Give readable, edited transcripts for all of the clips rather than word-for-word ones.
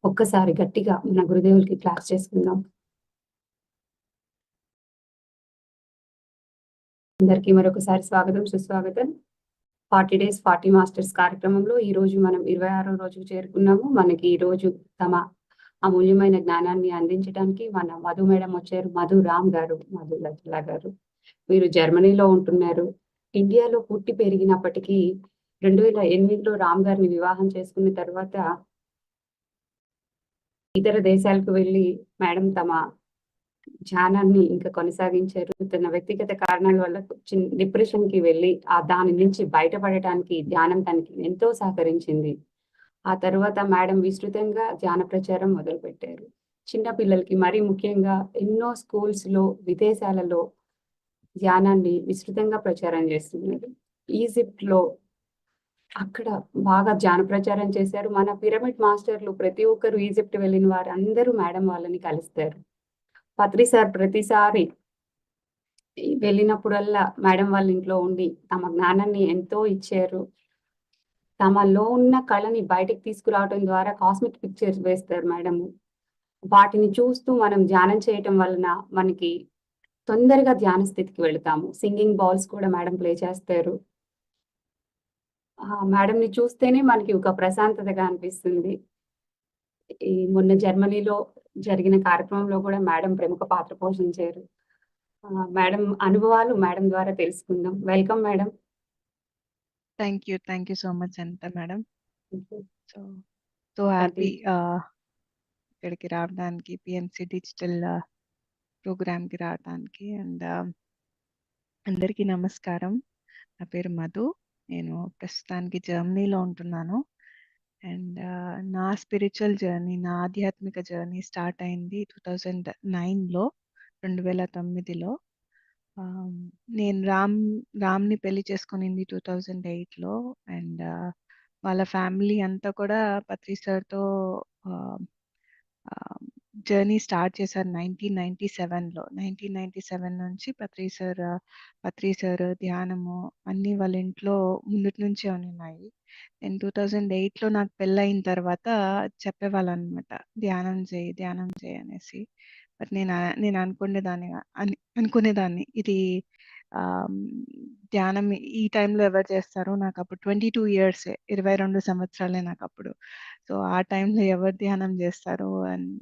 ఒక్కసారి గట్టిగా మన గురుదేవులకి క్లాప్స్ చేసుకుందాం. అందరికీ మరొకసారి స్వాగతం, సుస్వాగతం. 40 డేస్ 40 మాస్టర్స్ కార్యక్రమంలో ఈరోజు మనం 26వ రోజుకు చేరుకున్నాము. మనకి ఈరోజు తమ అమూల్యమైన జ్ఞానాన్ని అందించడానికి మన మధు మేడం వచ్చారు. మధు రామ్ గారు, మధు లజ్లా గారు. వీరు జర్మనీలో ఉంటున్నారు. ఇండియాలో పుట్టి పెరిగినప్పటికీ 2008లో రామ్ గారిని వివాహం చేసుకున్న తర్వాత ఇతర దేశాలకు వెళ్లి మేడం తమ ధ్యానాన్ని ఇంకా కొనసాగించారు. తన వ్యక్తిగత కారణాల వల్ల డిప్రెషన్‌కి వెళ్ళి దాని నుంచి బయటపడటానికి ధ్యానం తనకి ఎంతో సహకరించింది. ఆ తర్వాత మేడం విస్తృతంగా ధ్యాన ప్రచారం మొదలుపెట్టారు. చిన్న పిల్లలకి మరీ ముఖ్యంగా ఎన్నో స్కూల్స్‌లో, విదేశాలలో ధ్యానాన్ని విస్తృతంగా ప్రచారం చేస్తున్నారు. ఈజిప్ట్‌లో అక్కడ బాగా ధ్యాన ప్రచారం చేశారు. మన పిరమిడ్ మాస్టర్‌లు ప్రతి ఒక్కరు ఈజిప్ట్ వెళ్ళిన వారందరూ మేడం వాళ్ళని కలుస్తారు. పత్రి సార్ ప్రతిసారి వెళ్ళినప్పుడల్లా మేడం వాళ్ళ ఇంట్లో ఉండి తమ జ్ఞానాన్ని ఎంతో ఇచ్చారు. తమలో ఉన్న కళని బయటకి తీసుకురావటం ద్వారా కాస్మిక్ పిక్చర్స్ వేస్తారు మేడము. వాటిని చూస్తూ మనం ధ్యానం చేయటం వలన మనకి తొందరగా ధ్యాన స్థితికి వెళతాము. సింగింగ్ బాల్స్ కూడా మేడం ప్లే చేస్తారు. మేడంని చూస్తేనే మనకి ఒక ప్రశాంతతగా అనిపిస్తుంది. మొన్న జర్మనీలో జరిగిన కార్యక్రమంలో కూడా మేడం ప్రముఖ పాత్ర పోషించారు. మేడం అనుభవాలు మేడం ద్వారా తెలుసుకుందాం. Welcome madam. Thank you. Thank you so much Anita madam. హుహు. సో, సో హ్యాపీ ఇక్కడికి రావడానికి పిఎంసి డిజిటల్ ప్రోగ్రామ్‌కి రావడానికి. అండ్ అందరికీ నమస్కారం. నా పేరు మధు. నేను ప్రస్తుతానికి జర్మనీలో ఉంటున్నాను. అండ్ నా స్పిరిచువల్ జర్నీ, నా ఆధ్యాత్మిక జర్నీ స్టార్ట్ అయింది 2009లో 2009లో. నేను రామ్‌ని పెళ్లి చేసుకొనింది 2008లో. అండ్ వాళ్ళ ఫ్యామిలీ అంతా కూడా పత్రి సార్‌తో ఆహ్, ఆహ్, జర్నీ స్టార్ట్ చేశారు 1997లో. 1997 నుంచి పత్రి సార్ ధ్యానము అన్నీ వాళ్ళ ఇంట్లో ముందుటి నుంచే ఉన్నాయి. నేను 2008లో నాకు పెళ్ళయిన తర్వాత చెప్పేవాళ్ళనమాట. ధ్యానం చేయి అనేసి. బట్ నేను అనుకునేదాన్ని ఇది ఆహ్, ధ్యానం ఈ టైంలో ఎవరు చేస్తారు? నాకప్పుడు 22 ఇయర్సే. 22 సంవత్సరాలే నాకప్పుడు. సో, ఆ టైంలో ఎవరు ధ్యానం జేస్తారు? అండ్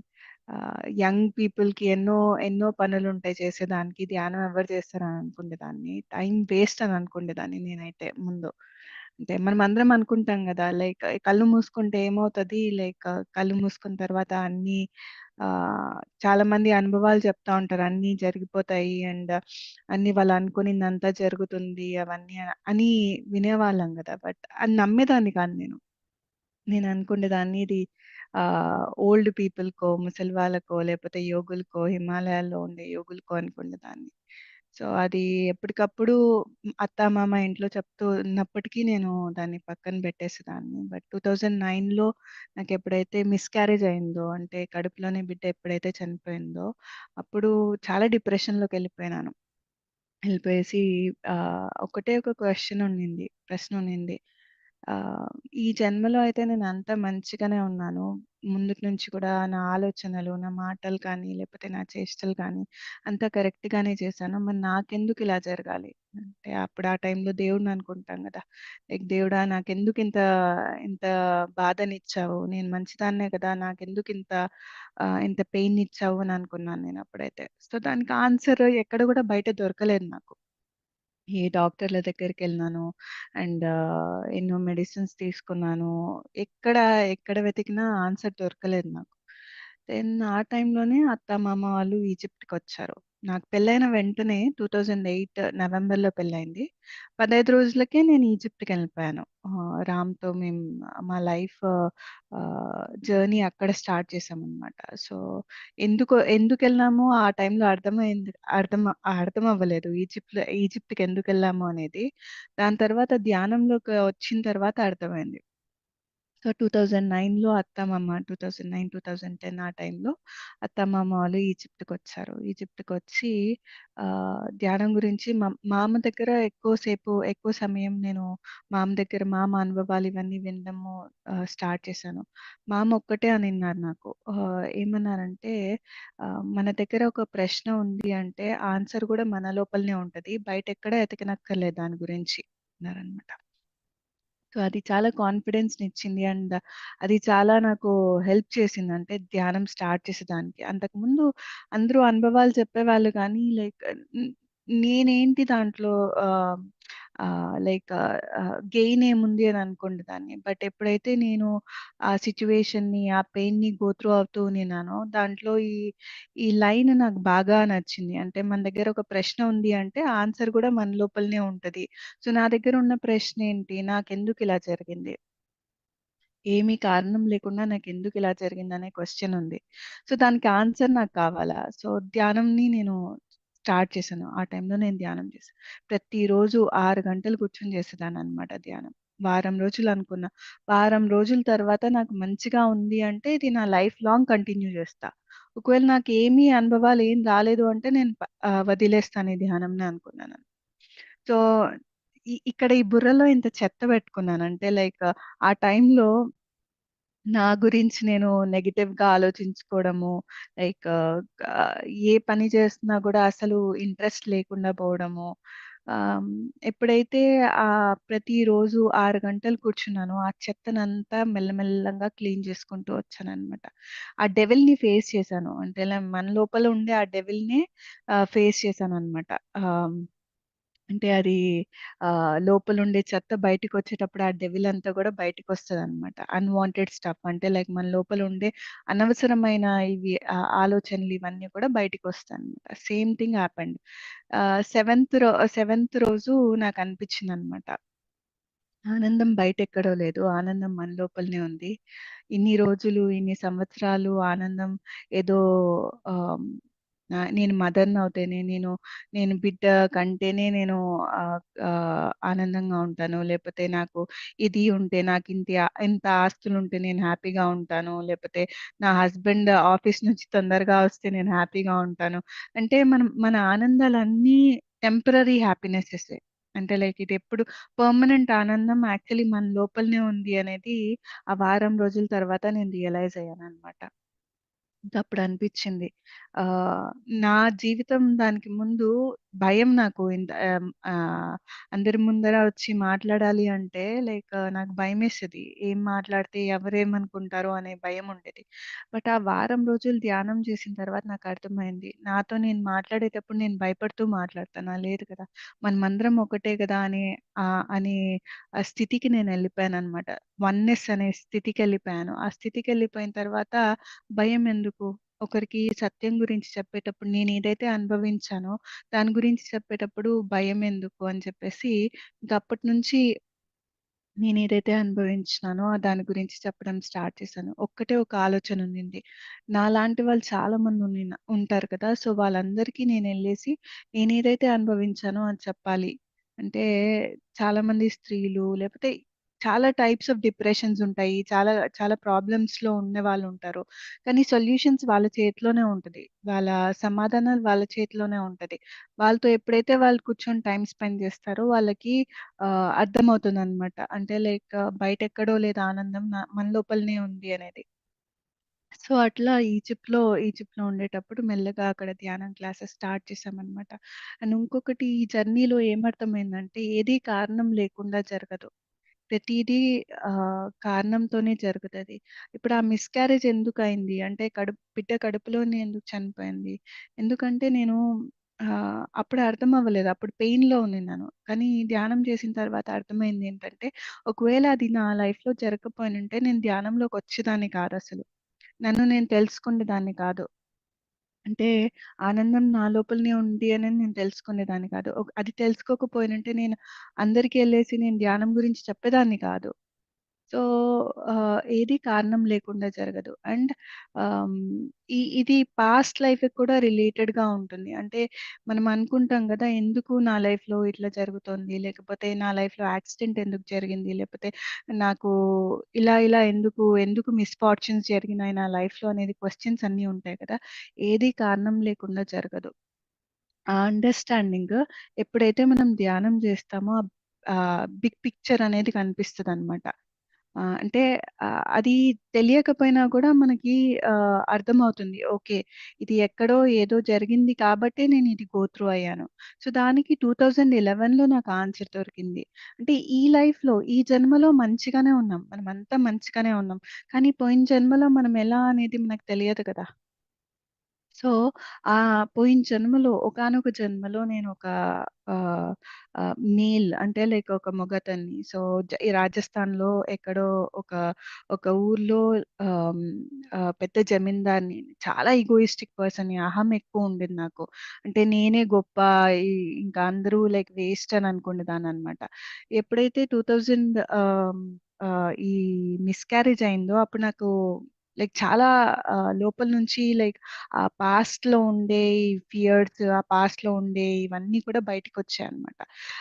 యంగ్ పీపుల్‌కి ఎన్నో ఎన్నో పనులుంటాయి చేసేదానికి. ధ్యానం ఎవరు చేస్తారని అనుకునేదాన్ని. టైం వేస్ట్ అని అనుకునేదాన్ని నేనైతే ముందు. అంటే మనమందరం అనుకుంటాం గదా! లైక్ కళ్ళు మూసుకుంటే ఏమవుతది? లైక్ కళ్ళు మూసుకున్న తర్వాత అన్నీ చాలామంది అనుభవాలు చెప్తా ఉంటారు. అన్నీ జరిగిపోతాయి అండ్ అన్నీ వాళ్ళు అనుకునిందంతా జరుగుతుంది అవన్నీ అని వినేవాళ్ళం గదా! బట్ అది నమ్మేదాన్ని కాదు నేను. నేను అనుకునేదాన్ని ఇది ఓల్డ్ పీపుల్‌కో, ముసలి వాళ్ళకో, లేపోతే యోగులకో, హిమాలయాల్లో ఉండే యోగులకో అనుకునేదాన్ని. సో, అది ఎప్పటికప్పుడు అత్త, మామ ఇంట్లో చెప్తూ ఉన్నప్పటికీ నేను దాన్ని పక్కన పెట్టేసేదాన్ని. బట్ 2009లో నాకెప్పుడైతే మిస్‌క్యారేజ్ అయిందో, అంటే కడుపులోనే బిడ్డ ఎప్పుడైతే చనిపోయిందో, అప్పుడు చాలా డిప్రెషన్‌లోకెళ్ళిపోయినాను. వెళ్ళిపోయేసి ఒకటే ఒక ప్రశ్న ఉన్నింది. ఆహ్, ఈ జన్మలో అయితే నేనంతా మంచిగానే ఉన్నాను. ముందుటి నుంచి కూడా నా ఆలోచనలు, నా మాటలు కానీ, లేకపోతే నా చేష్టలు కానీ అంతా కరెక్ట్‌గానే చేశాను. మరి నాకెందుకు ఇలా జరగాలి? అంటే అప్పుడు ఆ టైంలో దేవుడిని అనుకుంటాం గదా! లైక్ దేవుడా నాకెందుకింత ఇంత బాధనిచ్చావు? నేను మంచిదాన్నే కదా! నాకెందుకింత ఇంత పెయిన్నిచ్చావు అని అనుకున్నాను నేనప్పుడైతే. సో, దానికి ఆన్సర్ ఎక్కడ కూడా బయట దొరకలేదు నాకు. ఏ డాక్టర్ల దగ్గరికెళ్ళినాను. అండ్ ఎన్నో మెడిసిన్స్ తీసుకున్నాను. ఎక్కడ, ఎక్కడ వెతికినా ఆన్సర్ దొరకలేదు నాకు. దెన్ ఆ టైంలోనే అత్త, మామ వాళ్ళు ఈజిప్ట్‌కొచ్చారు. నాకు పెళ్ళైన వెంటనే 2008 నవంబర్‌లో పెళ్ళయింది. 15 రోజులకే నేను ఈజిప్ట్‌కెళ్ళిపోయాను. రామ్‌తో మేము మా లైఫ్ జర్నీ అక్కడ స్టార్ట్ చేశామనమాట. సో, ఎందుకెళ్ళామో ఆ టైంలో అర్థం అవ్వలేదు. ఈజిప్ట్‌కెందుకెళ్ళాము అనేది. దాని తర్వాత ధ్యానంలోకి వచ్చిన తర్వాత అర్థమైంది. సో 2009లో అత్తమామ 2009, 2010 ఆ టైంలో అత్తమామ వాళ్ళు ఈజిప్ట్‌కొచ్చారు. ఈజిప్ట్‌కొచ్చి ధ్యానం గురించి మామ దగ్గర ఎక్కువ సమయం నేను మామ దగ్గర మామ అనుభవాలు ఇవన్నీ వినడము స్టార్ట్ చేశాను. మామ ఒక్కటే అనిన్నారు నాకు. ఏమన్నారంటే మన దగ్గర ఒక ప్రశ్న ఉంది అంటే ఆన్సర్ కూడా మన లోపలనే ఉంటది. బయటెక్కడ ఎతకనక్కర్లేదు దాని గురించి అన్నారనమాట. సో, అది చాలా కాన్ఫిడెన్స్‌నిచ్చింది. అండ్ అది చాలా నాకు హెల్ప్ చేసింది. అంటే ధ్యానం స్టార్ట్ చేసేదానికి. అంతకుముందు అందరూ అనుభవాలు చెప్పేవాళ్ళు కానీ లైక్ నేనేంటి దాంట్లో ఆహ్, గెయిన్ ఏముంది అని అనుకునేదాన్ని. బట్ ఎప్పుడైతే నేను ఆ సిట్యుయేషన్‌ని, ఆ పెయిన్‌ని గో త్రూ అవుతూ ఉన్నానో దాంట్లో ఈ లైన్ నాకు బాగా నచ్చింది. అంటే మన దగ్గర ఒక ప్రశ్న ఉంది అంటే ఆన్సర్ కూడా మన లోపలనే ఉంటది. సో, నా దగ్గర ఉన్న ప్రశ్నేంటి? నాకెందుకిలా జరిగింది? ఏమీ కారణం లేకుండా నాకెందుకిలా జరిగిందనే క్వెషన్ ఉంది. సో, దానికి ఆన్సర్ నాకు కావాలా? సో, ధ్యానంని నేను స్టార్ట్ చేశాను. ఆ టైంలో నేను ధ్యానం చేశా. ప్రతిరోజు 6 గంటలు కూర్చొని చేసేదాన్ననమాట ధ్యానం. వారం రోజులు అనుకున్నా. వారం రోజుల తర్వాత నాకు మంచిగా ఉంది అంటే ఇది నా లైఫ్ లాంగ్ కంటిన్యూ చేస్తా. ఒకవేళ నాకేమీ అనుభవాలు ఏం రాలేదు అంటే నేను వదిలేస్తాను ఈ ధ్యానంని అనుకున్నాను. సో, ఇక్కడ ఈ బుర్రలో ఇంత చెత్త పెట్టుకున్నాను. అంటే ఆ టైంలో నా గురించి నేను నెగెటివ్‌గా ఆలోచించుకోవడము, లైక్ ఆహ్, ఏ పని చేస్తున్నా కూడా అసలు ఇంట్రెస్ట్ లేకుండా పోవడము. ఆహ్, ఎప్పుడైతే ప్రతిరోజు 6 గంటలు కూర్చున్నానో, ఆ చెత్తనంతా మెల్లమెల్లంగా క్లీన్ చేసుకుంటూ వచ్చాననమాట. ఆ డెవిల్‌ని ఫేస్ చేశాను. అంటే మన లోపల ఉండే ఆ డెవిల్‌నే ఫేస్ చేశాననమాట. ఆహ్ అంటే అది లోపలుండే చెత్త బయటికొచ్చేటప్పుడు ఆ డెవిల్ అంతా గూడా బయటికొస్తదనమాట. అన్‌వాంటెడ్ స్టఫ్ అంటే మన లోపల ఉండే అనవసరమైన ఇవి ఆలోచనలు ఇవన్నీ కూడా బయటికొస్తాయనమాట. Same thing happened. సెవెంత్ రోజు నాకనిపించిందనమాట. ఆనందం బయటెక్కడో లేదు. ఆనందం మన లోపలనే ఉంది. ఇన్ని రోజులు, ఇన్ని సంవత్సరాలు ఆనందం ఏదో ఆహ్, నేను మదర్‌నవుతేనే, నేను బిడ్డ కంటేనే నేను ఆహ్, ఆహ్, ఆనందంగా ఉంటాను. లేపోతే నాకు ఇది ఉంటే, ఇంత ఆస్తులుంటే నేను హ్యాపీగా ఉంటాను. లేపోతే నా హస్బెండ్ ఆఫీస్ నుంచి తొందరగా వస్తే నేను హ్యాపీగా ఉంటాను. అంటే మన ఆనందాలన్నీ టెంపరరీ హ్యాపీనెసెసే. అంటే ఇదెప్పుడు పర్మనెంట్ ఆనందం యాక్చువల్లీ మన లోపలనే ఉంది అనేది ఆ వారం రోజుల తర్వాత నేను రియలైజ్ అయ్యాననమాట. ఇంకప్పుడనిపిచ్చింది. ఆహ్, నా జీవితం దానికి ముందు భయం నాకు అందరి ముందర వచ్చి మాట్లాడాలి అంటే నాకు భయమేసేది. ఏం మాట్లాడితే ఎవరేమనుకుంటారో అనే భయముండేది. బట్ ఆ వారం రోజులు ధ్యానం చేసిన తర్వాత నాకర్థమైంది. నాతో నేను మాట్లాడేటప్పుడు నేను భయపడుతూ మాట్లాడతానా? లేదు కదా! మనమందరం ఒకటే కదా! అనే స్థితికి నేనెళ్ళిపోయాననమాట. వన్నెస్ అనే స్థితికెళ్ళిపోయాను. ఆ స్థితికెళ్ళిపోయిన తర్వాత భయం ఎందుకు? ఒకరికి సత్యం గురించి చెప్పేటప్పుడు నేనేదైతే అనుభవించానో, దాని గురించి చెప్పేటప్పుడు భయమెందుకు అని చెప్పేసి, ఇంకప్పటినుంచి నేనేదైతే అనుభవించినానో దాని గురించి చెప్పడం స్టార్ట్ చేశాను. ఒక్కటే ఒక ఆలోచన ఉండింది. నాలాంటి వాళ్ళు చాలా మంది ఉంటారు కదా! సో, వాళ్ళందరికీ నేనెళ్ళేసి నేనేదైతే అనుభవించానో అది చెప్పాలి. అంటే చాలామంది స్త్రీలు లేపోతే చాలా టైప్స్ ఆఫ్ డిప్రెషన్స్ ఉంటాయి. చాలా చాలా ప్రాబ్లమ్స్‌లో ఉన్నవాళ్ళుంటారు. కానీ సొల్యూషన్స్ వాళ్ళ చేతిలోనే ఉంటది. వాళ్ళ సమాధానాలు వాళ్ళ చేతిలోనే ఉంటది. వాళ్ళతో ఎప్పుడైతే వాళ్ళు కూర్చొని టైమ్ స్పెండ్ చేస్తారో వాళ్ళకి అర్థమవుతుందనమాట. అంటే బయటెక్కడో లేదు ఆనందం మన లోపలనే ఉంది అనేది. సో, అట్లా ఈజిప్ట్‌లో ఉండేటప్పుడు మెల్లగా అక్కడ ధ్యానం క్లాసెస్ స్టార్ట్ చేశామనమాట. అండ్ ఇంకొకటి ఈ జర్నీలో ఏమర్థమైందంటే ఏది కారణం లేకుండా జరగదు. ప్రతీదీ కారణంతోనే జరుగుతది. ఇప్పుడు ఆ మిస్‌క్యారేజ్ ఎందుకయింది అంటే బిడ్డ కడుపులోనే ఎందుకు చనిపోయింది? ఎందుకంటే నేను అప్పుడు అర్థం అవ్వలేదు. అప్పుడు పెయిన్‌లో ఉన్నాను. కానీ ధ్యానం చేసిన తర్వాత అర్థమైందేంటంటే, ఒకవేళ అది నా లైఫ్‌లో జరగకపోయుంటే నేను ధ్యానంలోకొచ్చేదాన్ని కాదసలు. నన్ను నేను తెలుసుకునేదాన్ని కాదు. అంటే ఆనందం నా లోపలనే ఉంది అని నేను తెలుసుకునేదాన్ని కాదు. అది తెలుసుకోకపోయినుంటే నేను అందరికి ఎళ్ళేసి నేను ధ్యానం గురించి చెప్పేదాన్ని కాదు. సో, ఏది కారణం లేకుండా జరగదు. అండ్ ఇది పాస్ట్ లైఫ్‌కి కూడా రిలేటెడ్‌గా ఉంటుంది. అంటే మనం అనుకుంటాం గదా! ఎందుకు నా లైఫ్‌లో ఇట్లా జరుగుతోంది? లేకపోతే నా లైఫ్‌లో యాక్సిడెంట్ ఎందుకు జరిగింది? లేకపోతే నాకు ఇలా ఎందుకు మిస్‌ఫార్చ్యూన్స్ జరిగినాయి నా లైఫ్‌లో అనేది క్వెషన్స్ అన్నీ ఉంటాయి కదా! ఏది కారణం లేకుండా జరగదు. ఆ అండర్‌స్టాండింగ్ ఎప్పుడైతే మనం ధ్యానం జేస్తామో బిగ్ పిక్చర్ అనేది కనిపిస్తదనమాట. అంటే అది తెలియకపోయినా కూడా మనకి అర్థమవుతుంది. ఓకే. ఇది ఎక్కడో ఏదో జరిగింది కాబట్టే నేను ఇది గో త్రూ అయ్యాను. సో, దానికి 2011లో నాకు ఆన్సర్ దొరికింది. అంటే ఈ లైఫ్‌లో, ఈ జన్మలో మంచిగానే ఉన్నాం. మనమంతా మంచిగానే ఉన్నాం. కానీ పోయిన జన్మలో మనం ఎలా అనేది మనకు తెలియదు కదా! సో, పోయిన జన్మలో ఒకానొక జన్మలో నేనొక ఆహ్, మేల్ అంటే లైక్ ఒక మగతన్ని. సో, ఈ రాజస్థాన్‌లో ఎక్కడో ఒక ఒక ఊర్లో ఆహ్, పెద్ద జమీందార్‌ని. చాలా ఈగోయిస్టిక్ పర్సన్‌ని. అహం ఎక్కువుండేది నాకు. అంటే నేనే గొప్ప ఈ ఇంకా అందరూ లైక్ వేస్ట్ అని అనుకునేదాన్ననమాట. ఎప్పుడైతే 2000 ఈ మిస్‌క్యారేజ్ అయిందో అప్పుడు నాకు లైక్ చాలా లోపల నుంచి లైక్ ఆ పాస్ట్‌లో ఉండే ఈ ఫియర్స్, ఆ పాస్ట్‌లో ఉండే ఇవన్నీ కూడా బయటికొచ్చాయన్నమాట.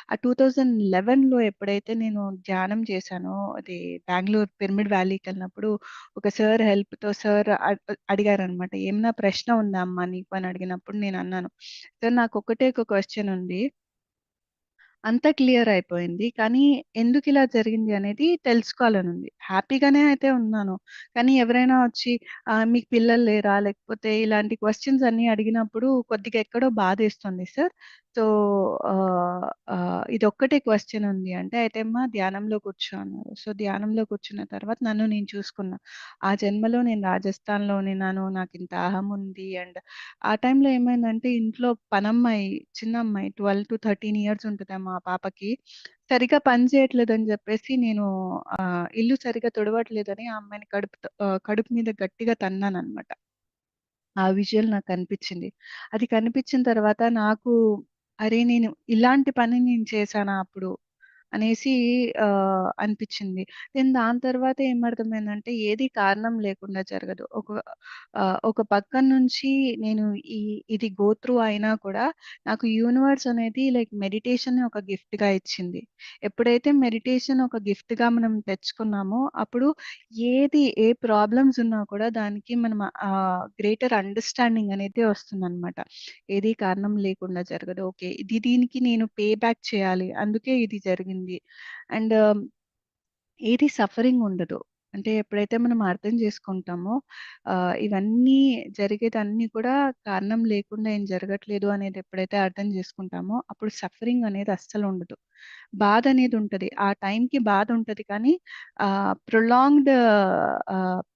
ఆ 2011లో ఎప్పుడైతే నేను ధ్యానం చేశానో, అది బెంగుళూరు పిరమిడ్ వ్యాలీకెళ్ళినప్పుడు ఒక సార్ హెల్ప్‌తో సార్ అడిగారనమాట. "ఏమన్నా ప్రశ్న ఉందా అమ్మా నీకు?" అని అడిగినప్పుడు నేనన్నాను, "సార్ నాకొక్కటే ఒక క్వెషన్ ఉంది. అంతా క్లియర్ అయిపోయింది. కానీ ఎందుకిలా జరిగింది అనేది తెలుసుకోవాలనుంది. హ్యాపీగానే అయితే ఉన్నాను. కానీ ఎవరైనా వచ్చి మీకు పిల్లలు లేరా? లేకపోతే ఇలాంటి క్వెషన్స్ అన్నీ అడిగినప్పుడు కొద్దిగా ఎక్కడో బాధేస్తుంది సార్. సో, ఆహ్, ఇదొక్కటే క్వెషన్ ఉంది అంటే, అయితే అమ్మా ధ్యానంలో కూర్చో అన్నారు. సో, ధ్యానంలో కూర్చున్న తర్వాత నన్ను నేను చూసుకున్నా. ఆ జన్మలో నేను రాజస్థాన్‌లో ఉన్నాను. నాకింత అహం ఉంది. అండ్ ఆ టైంలో ఏమైందంటే ఇంట్లో పనమ్మాయి, చిన్నమ్మాయి 12-13 ఇయర్స్ ఉంటదేమో ఆ పాపకి. సరిగ్గా పని చేయట్లేదని జెప్పేసి నేను ఇల్లు సరిగ్గా తుడవట్లేదని ఆ అమ్మాయిని కడుపు మీద గట్టిగా తన్నాననమాట. ఆ విజువల్ నాకు కనిపిచ్చింది. అది కనిపిచ్చిన తర్వాత నాకు అరే! నేను ఇలాంటి పని నేను చేశానా అప్పుడు? అనేసి అనిపిచ్చింది. దెన్ దాని తర్వాత ఏమర్థమైందంటే ఏది కారణం లేకుండా జరగదు. ఒక పక్కన నుంచి నేను ఈ ఇది గో త్రూ అయినా కూడా నాకు యూనివర్స్ అనేది లైక్ మెడిటేషన్‌ని ఒక గిఫ్ట్‌గా ఇచ్చింది. ఎప్పుడైతే మెడిటేషన్ ఒక గిఫ్ట్‌గా మనం తెచ్చుకున్నామో అప్పుడు ఏ ప్రాబ్లమ్స్ ఉన్నా కూడా దానికి మనం గ్రేటర్ అండర్‌స్టాండింగ్ అనేది వస్తుందనమాట. ఏది కారణం లేకుండా జరగదు. ఓకే. దీనికి నేను పే బ్యాక్ చేయాలి. అందుకే ఇది జరిగింది. అండ్ ఏది సఫరింగ్ ఉండదు. అంటే ఎప్పుడైతే మనం అర్థం చేసుకుంటామో ఇవన్నీ జరిగేదన్నీ కూడా కారణం లేకుండా ఏం జరగట్లేదు అనేది ఎప్పుడైతే అర్థం చేసుకుంటామో అప్పుడు సఫరింగ్ అనేది అస్సలుండదు. బాధనేది ఉంటది. ఆ టైంకి బాధుంటది కానీ ప్రొలాంగ్డ్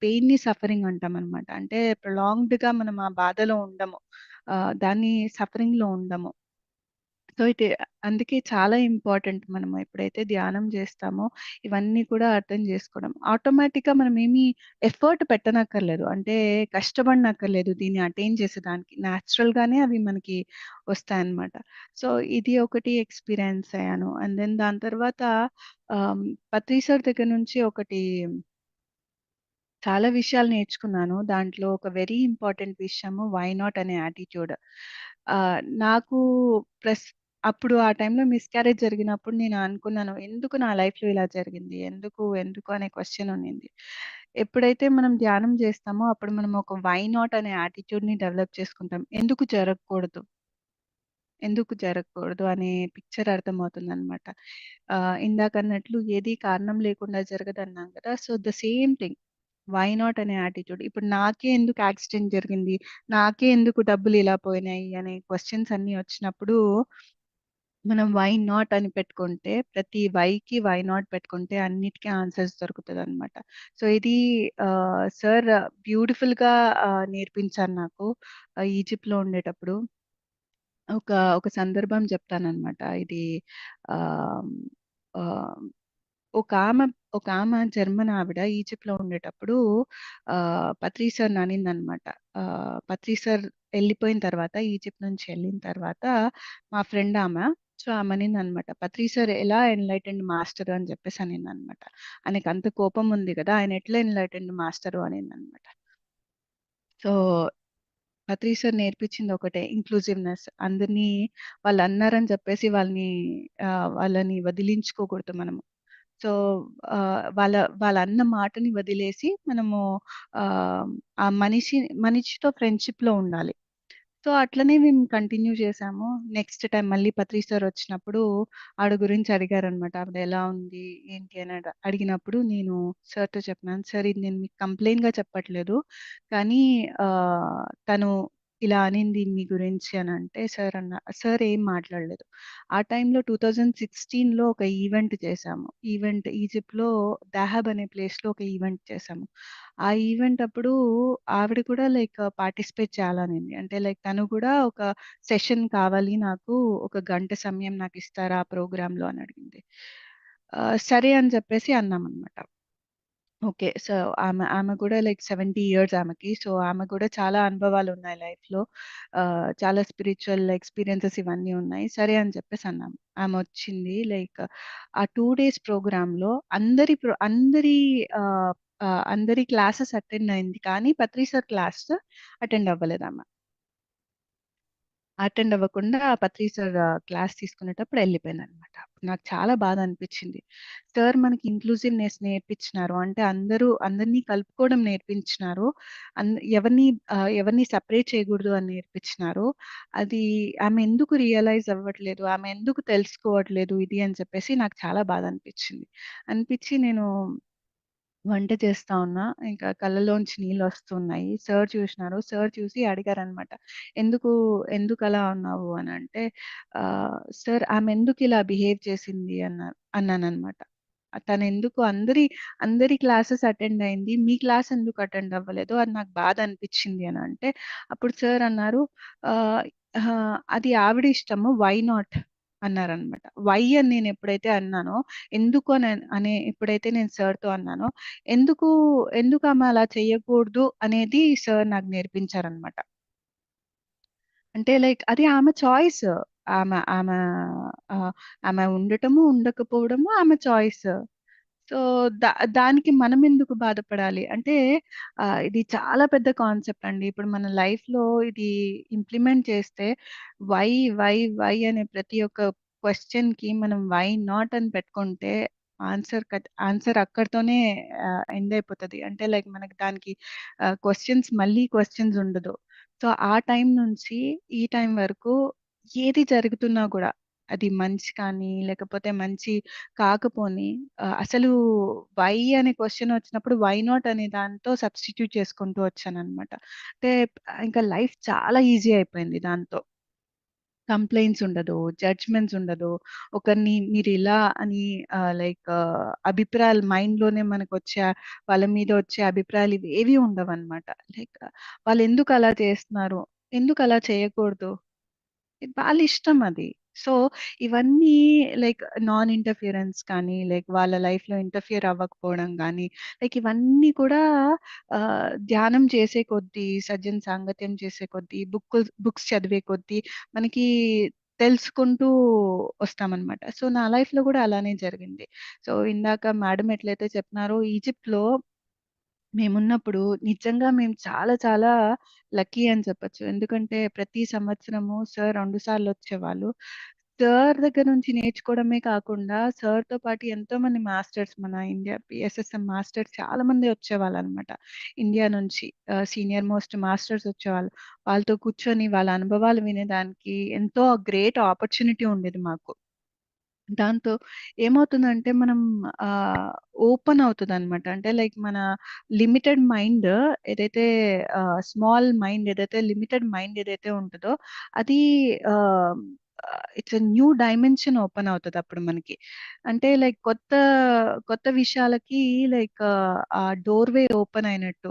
పెయిన్‌ని సఫరింగ్ అంటామనమాట. అంటే ప్రొలాంగ్డ్‌గా మనం ఆ బాధలో ఉండము. దాన్ని సఫరింగ్‌లో ఉండము. సో, అందుకే చాలా ఇంపార్టెంట్ మనం ఎప్పుడైతే ధ్యానం చేస్తామో, ఇవన్నీ కూడా అర్థం చేసుకోవడం. ఆటోమేటిక్‌గా మనమేమి ఎఫర్ట్ పెట్టనక్కర్లేదు. అంటే కష్టపడనక్కర్లేదు దీన్ని అటైన్ చేసేదానికి. నేచురల్‌గానే అవి మనకి వస్తాయన్నమాట. సో, ఇది ఒకటి ఎక్స్‌పీరియన్స్ అయ్యాను. అండ్ దెన్ దాని తర్వాత ఆహ్, పత్రి సార్ దగ్గర నుంచి ఒకటి చాలా విషయాలు నేర్చుకున్నాను. దాంట్లో ఒక వెరీ ఇంపార్టెంట్ విషయము వై నాట్ అనే యాటిట్యూడ్. నాకు ప్లస్ అప్పుడు ఆ టైంలో మిస్‌క్యారేజ్ జరిగినప్పుడు నేను అనుకున్నాను. ఎందుకు నా లైఫ్‌లో ఇలా జరిగింది? ఎందుకు అనే క్వెషన్ ఉండింది. ఎప్పుడైతే మనం ధ్యానం చేస్తామో అప్పుడు మనం ఒక వై నాట్ అనే యాటిట్యూడ్‌ని డెవలప్ చేసుకుంటాం. ఎందుకు జరగకూడదు అనే పిక్చర్ అర్థమవుతుందనమాట. ఇందాకన్నట్లు ఏది కారణం లేకుండా జరగదన్నాం కదా! So, the same thing. Why not అనే యాటిట్యూడ్. ఇప్పుడు నాకే ఎందుకు యాక్సిడెంట్ జరిగింది? నాకే ఎందుకు డబ్బులు ఇలా పోయినాయి? అనే క్వెషన్స్ అన్నీ వచ్చినప్పుడు మనం వై నాట్ అని పెట్టుకుంటే ప్రతి వైకి వై నాట్ పెట్టుకుంటే అన్నిటికి ఆన్సర్స్ దొరుకుతదనమాట. సో, ఇది సార్ బ్యూటిఫుల్‌గా నేర్పించారు నాకు ఈజిప్ట్‌లో ఉండేటప్పుడు. ఒక సందర్భం చెప్తాననమాట. ఇది ఆహ్, ఆహ్, ఒకామె ఒకామె జర్మన్ ఆవిడ ఈజిప్ట్‌లో ఉండేటప్పుడు పత్రి సార్‌ని అనిందనమాట. పత్రి సార్ ఎళ్ళిపోయిన తర్వాత ఈజిప్ట్ నుంచి ఎళ్ళిన తర్వాత మా ఫ్రెండ్ ఆమె. సో ఆమె అనిందనమాట, పత్రి సార్ ఎలా ఎన్లైటెండ్ మాస్టర్ అని చెప్పేసి అనిందనమాట. ఆయనకి అంత కోపం ఉంది కదా, ఆయన ఎట్లా ఎన్లైటెండ్ మాస్టర్ అనిందనమాట. సో పత్రి సార్ నేర్పించింది ఒకటే, ఇంక్లూజివ్నెస్. అందరినీ వాళ్ళు అన్నారని చెప్పేసి వాళ్ళని వదిలించుకోకూడదు మనము. సో వాళ్ళ వాళ్ళ అన్న మాటని వదిలేసి మనము ఆ ఆ మనిషితో ఫ్రెండ్షిప్ లో ఉండాలి. సో అట్లనే మేము కంటిన్యూ చేసాము. నెక్స్ట్ టైం మళ్ళీ పత్రి సార్ వచ్చినప్పుడు ఆవిడ గురించి అడిగారనమాట. ఆవిడ ఎలా ఉంది ఏంటి అని అడిగినప్పుడు నేను సార్తో చెప్పినాను, సార్ ఇది నేను మీకు కంప్లైంట్ గా చెప్పట్లేదు, కానీ ఆ తను ఇలా అనింది మీ గురించి అని అంటే సార్ ఏం మాట్లాడలేదు. ఆ టైంలో 2016లో ఒక ఈవెంట్ చేశాము. ఈవెంట్ ఈజిప్ట్‌లో దాహబ్ అనే ప్లేస్‌లో ఒక ఈవెంట్ చేశాము. ఆ ఈవెంట్ అప్పుడు ఆవిడ కూడా లైక్ పార్టిసిపేట్ చేయాలనింది. అంటే లైక్ తను కూడా ఒక సెషన్ కావాలి నాకు, ఒక గంట సమయం నాకిస్తారా ఆ ప్రోగ్రామ్‌లో అని అడిగింది. సరే అని చెప్పేసి అన్నామనమాట. ఓకే. సో, ఆమె కూడా లైక్ 70 ఇయర్స్ ఆమెకి. సో, ఆమె కూడా చాలా అనుభవాలున్నాయి లైఫ్‌లో. చాలా స్పిరిచ్యువల్ ఎక్స్‌పీరియన్సెస్ ఇవన్నీ ఉన్నాయి. సరే అని చెప్పేసి అన్నాం. ఆమొచ్చింది. లైక్ ఆ 2 డేస్ ప్రోగ్రామ్‌లో ఆహ్, అందరి క్లాసెస్ అటెండ్ అయింది. కానీ పత్రి సార్ క్లాస్ అటెండ్ అవ్వలేదామె. అటెండ్ అవ్వకుండా పత్రి సార్ క్లాస్ తీసుకునేటప్పుడు ఎళ్ళిపోయిందనమాట. నాకు చాలా బాధ అనిపిచ్చింది. సార్ మనకి ఇంక్లూజివ్‌నెస్ నేర్పించినారు. అంటే అందరిని కలుపుకోవడం నేర్పించినారు. అన్ ఎవరిని ఎవరిని సెపరేట్ చేయకూడదు అని నేర్పించినారు. అది ఆమె ఎందుకు రియలైజ్ అవ్వట్లేదు, ఆమె ఎందుకు తెలుసుకోవట్లేదు ఇది అని చెప్పేసి నాకు చాలా బాధ అనిపిచ్చింది. అనిపిచ్చి నేను వంట చేస్తా ఉన్నా. ఇంకా కళ్ళలోంచి నీళ్ళొస్తున్నాయి. సార్ చూసినారు. సార్ చూసి అడిగారనమాట. "ఎందుకు ఎందుకలా ఉన్నావు" అనంటే, "సార్ ఆమెందుకిలా బిహేవ్ చేసింది" అన్నాననమాట. తనెందుకు అందరి క్లాసెస్ అటెండ్ అయింది. మీ క్లాస్ ఎందుకు అటెండ్ అవ్వలేదు? అది నాకు బాధ అనిపిచ్చింది అనంటే, అప్పుడు సార్ అన్నారు, ఆహ్, "అది ఆవిడ ఇష్టము. వై నాట్" అన్నారనమాట. వై అని నేనెప్పుడైతే అన్నానో, ఎందుకు ఎప్పుడైతే నేను సార్‌తో అన్నానో, ఎందుకు ఎందుకామె అలా చెయ్యకూడదు అనేది సార్ నాకు నేర్పించారనమాట. అంటే లైక్ అది ఆమె చాయిస్. ఆమె ఆమె ఆహ్, ఆమె ఉండటము, ఉండకపోవడము ఆమె చాయిస్. సో, దా దానికి మనమెందుకు బాధపడాలి? అంటే ఇది చాలా పెద్ద కాన్సెప్ట్ అండి. ఇప్పుడు మన లైఫ్‌లో ఇది ఇంప్లిమెంట్ చేస్తే వై, వై అనే ప్రతి ఒక్క క్వెషన్‌కి మనం వై నాట్ అని పెట్టుకుంటే ఆన్సర్ అక్కడితోనే ఎండ్ అయిపోతది. అంటే లైక్ మనకి దానికి మళ్ళీ క్వెషన్స్ ఉండదు. సో, ఆ టైం నుంచి ఈ టైం వరకు ఏది జరుగుతున్నా కూడా, అది మంచి కానీ, లేకపోతే మంచి కాకపోని, అసలు వై అనే క్వెషన్ వచ్చినప్పుడు వై నాట్ అనే దాంతో సబ్స్టిట్యూట్ చేసుకుంటూ వచ్చాననమాట. అంటే ఇంకా లైఫ్ చాలా ఈజీ అయిపోయింది దాంతో. కంప్లెయింట్స్ ఉండదు, జడ్జ్‌మెంట్స్ ఉండదు. ఒకరిని మీరిలా అని లైక్ అభిప్రాయాలు మైండ్‌లోనే వాళ్ళ మీద వచ్చే అభిప్రాయాలు ఇవేవి ఉండవనమాట. లైక్ వాళ్ళెందుకలా చేస్తున్నారు? ఎందుకలా చేయకూడదు? వాళ్ళిష్టం అది. సో, ఇవన్నీ లైక్ నాన్ ఇంటర్ఫియరెన్స్ కానీ, లైక్ వాళ్ళ లైఫ్‌లో ఇంటర్ఫియర్ అవ్వకపోవడం గానీ, లైక్ ఇవన్నీ కూడా ధ్యానం చేసే కొద్దీ, సజ్జన సాంగత్యం చేసే కొద్దీ, బుక్స్ చదివే కొద్దీ మనకి తెలుసుకుంటూ వస్తామనమాట. సో, నా లైఫ్‌లో కూడా అలానే జరిగింది. సో, ఇందాక మేడం ఎట్లయితే చెప్పినారో ఈజిప్ట్‌లో మేమున్నప్పుడు నిజంగా మేము చాలా చాలా లక్కీ అని చెప్పొచ్చు. ఎందుకంటే ప్రతి సంవత్సరము సార్ 2 సార్లొచ్చేవాళ్ళు. సార్ దగ్గర నుంచి నేర్చుకోవడమే కాకుండా సార్‌తో పాటు ఎంతోమంది మాస్టర్స్ మన ఇండియా PSSM మాస్టర్స్ చాలా మంది వచ్చేవాళ్ళనమాట. ఇండియా నుంచి సీనియర్ మోస్ట్ మాస్టర్స్ వచ్చేవాళ్ళు. వాళ్ళతో కూర్చొని వాళ్ళ అనుభవాలు వినేదానికి ఎంతో గ్రేట్ ఆపర్చునిటీ ఉండేది మాకు. దాంతో ఏమవుతుందంటే మనం ఆహ్, ఓపెన్ అవుతదనమాట. అంటే లైక్ మన లిమిటెడ్ మైండ్ ఏదైతే లిమిటెడ్ మైండ్ ఏదైతే ఉంటదో అది ah, it's a new dimension open అవుతదప్పుడు మనకి. అంటే లైక్ కొత్త విషయాలకి లైక్ ఆ డోర్‌వే ఓపెన్ అయినట్టు.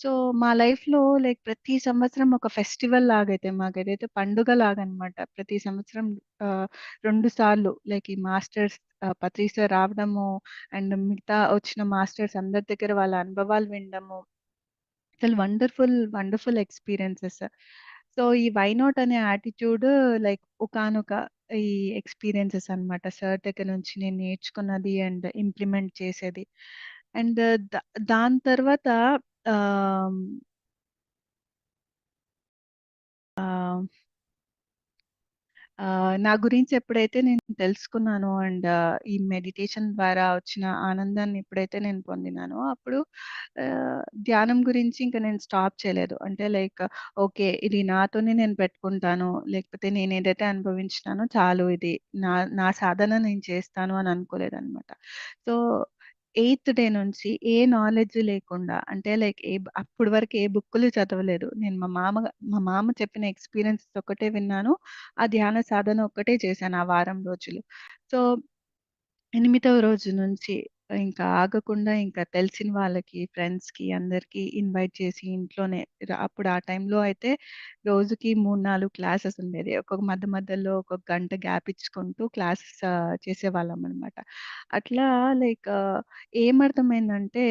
సో, మా లైఫ్‌లో లైక్ ప్రతి సంవత్సరం ఒక ఫెస్టివల్ లాగైతే మాకేదైతే పండుగలాగనమాట. ప్రతి సంవత్సరం ఆహ్ 2 సార్లు లైక్ ఈ మాస్టర్స్ పత్రి సార్ రావడము, అండ్ మిగతా వచ్చిన మాస్టర్స్ అందరి దగ్గర వాళ్ళ అనుభవాలు వినడము. అసలు వండర్‌ఫుల్ ఎక్స్‌పీరియన్సెస్. సో, ఈ వై నాట్ అనే యాటిట్యూడ్ లైక్ ఒకానొక ఈ ఎక్స్‌పీరియన్సెస్ అన్నమాట. సార్ దగ్గర నుంచి నేను నేర్చుకున్నది అండ్ ఇంప్లిమెంట్ చేసేది. అండ్ ద దాని తర్వాత ఆహ్, ఆహ్ నా గురించి ఎప్పుడైతే నేను తెలుసుకున్నానో అండ్ ఈ మెడిటేషన్ ద్వారా వచ్చిన ఆనందాన్ని ఎప్పుడైతే నేను పొందినానో, అప్పుడు ధ్యానం గురించి ఇంక నేను స్టాప్ చేయలేదు. అంటే లైక్ ఓకే. ఇది నాతోనే నేను పెట్టుకుంటాను. లేకపోతే నేనేదైతే అనుభవించినానో చాలు ఇది. నా నా సాధన నేను చేస్తాను అని అనుకోలేదనమాట. సో, ఎయిత్ డే నుంచి ఏ నాలెడ్జ్ లేకుండా అంటే లైక్ అప్పటి వరకు ఏ బుక్కులు చదవలేదు. నేను మా మామ చెప్పిన ఎక్స్‌పీరియన్సెస్ ఒక్కటే విన్నాను. ఆ ధ్యాన సాధన ఒక్కటే చేశాను ఆ వారం రోజులు. సో, ఎనిమిదవ రోజు నుంచి ఇంకా ఆగకుండా ఇంకా తెలిసిన వాళ్ళకి, ఫ్రెండ్స్‌కి అందరికి ఇన్వైట్ చేసి ఇంట్లోనే అప్పుడు ఆ టైంలో అయితే రోజుకి 3, 4 క్లాసెస్ ఉండేది. ఒక్కొక్క మధ్య మధ్యలో ఒక గంట గ్యాప్ ఇచ్చుకుంటూ క్లాసెస్ చేసేవాళ్ళమనమాట. అట్లా లైక్ ఏమర్థమైందంటే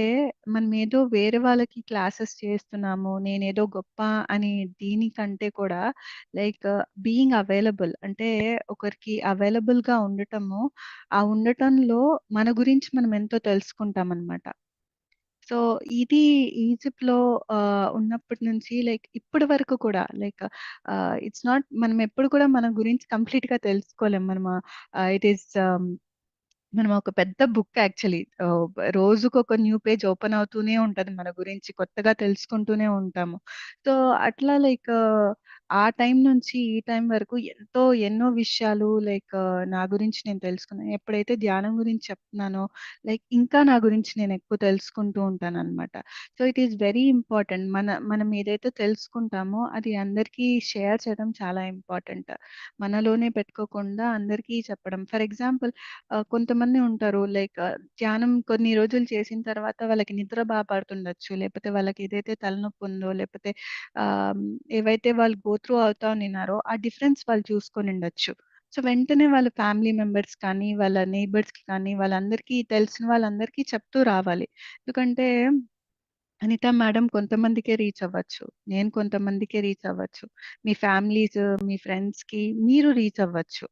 మనమేదో వేరే వాళ్ళకి క్లాసెస్ చేస్తున్నాము, నేనేదో గొప్ప అని దీనికంటే కూడా లైక్ బీయింగ్ అవైలబుల్ అంటే ఒకరికి అవైలబుల్‌గా ఉండటము ఆ ఉండటంలో మన గురించి మనం ఎంతో తెలుసుకుంటామనమాట. సో, ఇది ఈజిప్ట్‌లో ఉన్నప్పటి నుంచి లైక్ ఇప్పటి వరకు కూడా లైక్ ఇట్స్ నాట్ మనం ఎప్పుడు కూడా మన గురించి కంప్లీట్‌గా తెలుసుకోలేం. ఇట్ ఈస్ మనం ఒక పెద్ద బుక్ యాక్చువల్లీ. రోజుకొక న్యూ పేజ్ ఓపెన్ అవుతూనే ఉంటది మన గురించి. కొత్తగా తెలుసుకుంటూనే ఉంటాము. సో, అట్లా లైక్ ఆ టైం నుంచి ఈ టైం వరకు ఎన్నో విషయాలు లైక్ నా గురించి నేను తెలుసుకున్నాను. ఎప్పుడైతే ధ్యానం గురించి చెప్తున్నానో లైక్ ఇంకా నా గురించి నేను ఎక్కువ తెలుసుకుంటూ ఉంటాననమాట. So, it is very important. మనం ఏదైతే తెలుసుకుంటామో అది అందరికీ షేర్ చేయడం చాలా ఇంపార్టెంట్. మనలోనే పెట్టుకోకుండా అందరికీ చెప్పడం. ఫర్ ఎగ్జాంపుల్ కొంతమంది ఉంటారు లైక్ ధ్యానం కొన్ని రోజులు చేసిన తర్వాత వాళ్ళకి నిద్ర పడుతుండొచ్చు. లేకపోతే వాళ్ళకి ఏదైతే తలనొప్పి ఉందో లేకపోతే ఆహ్, ఏవైతే వాళ్ళు గో త్రూ అవుతా ఉన్నారో ఆ డిఫరెన్స్ వాళ్ళు చూసుకొనుండొచ్చు. సో, వెంటనే వాళ్ళ ఫ్యామిలీ మెంబర్స్ కానీ, వాళ్ళ నెయిబర్స్‌కి కానీ వాళ్ళందరికీ తెలిసిన వాళ్ళందరికీ చెప్తూ రావాలి. ఎందుకంటే అనిత మేడం కొంతమందికే రీచ్ అవ్వచ్చు. నేను కొంతమందికే రీచ్ అవ్వచ్చు. మీ ఫ్యామిలీస్, మీ ఫ్రెండ్స్‌కి మీరు రీచ్ అవ్వచ్చు.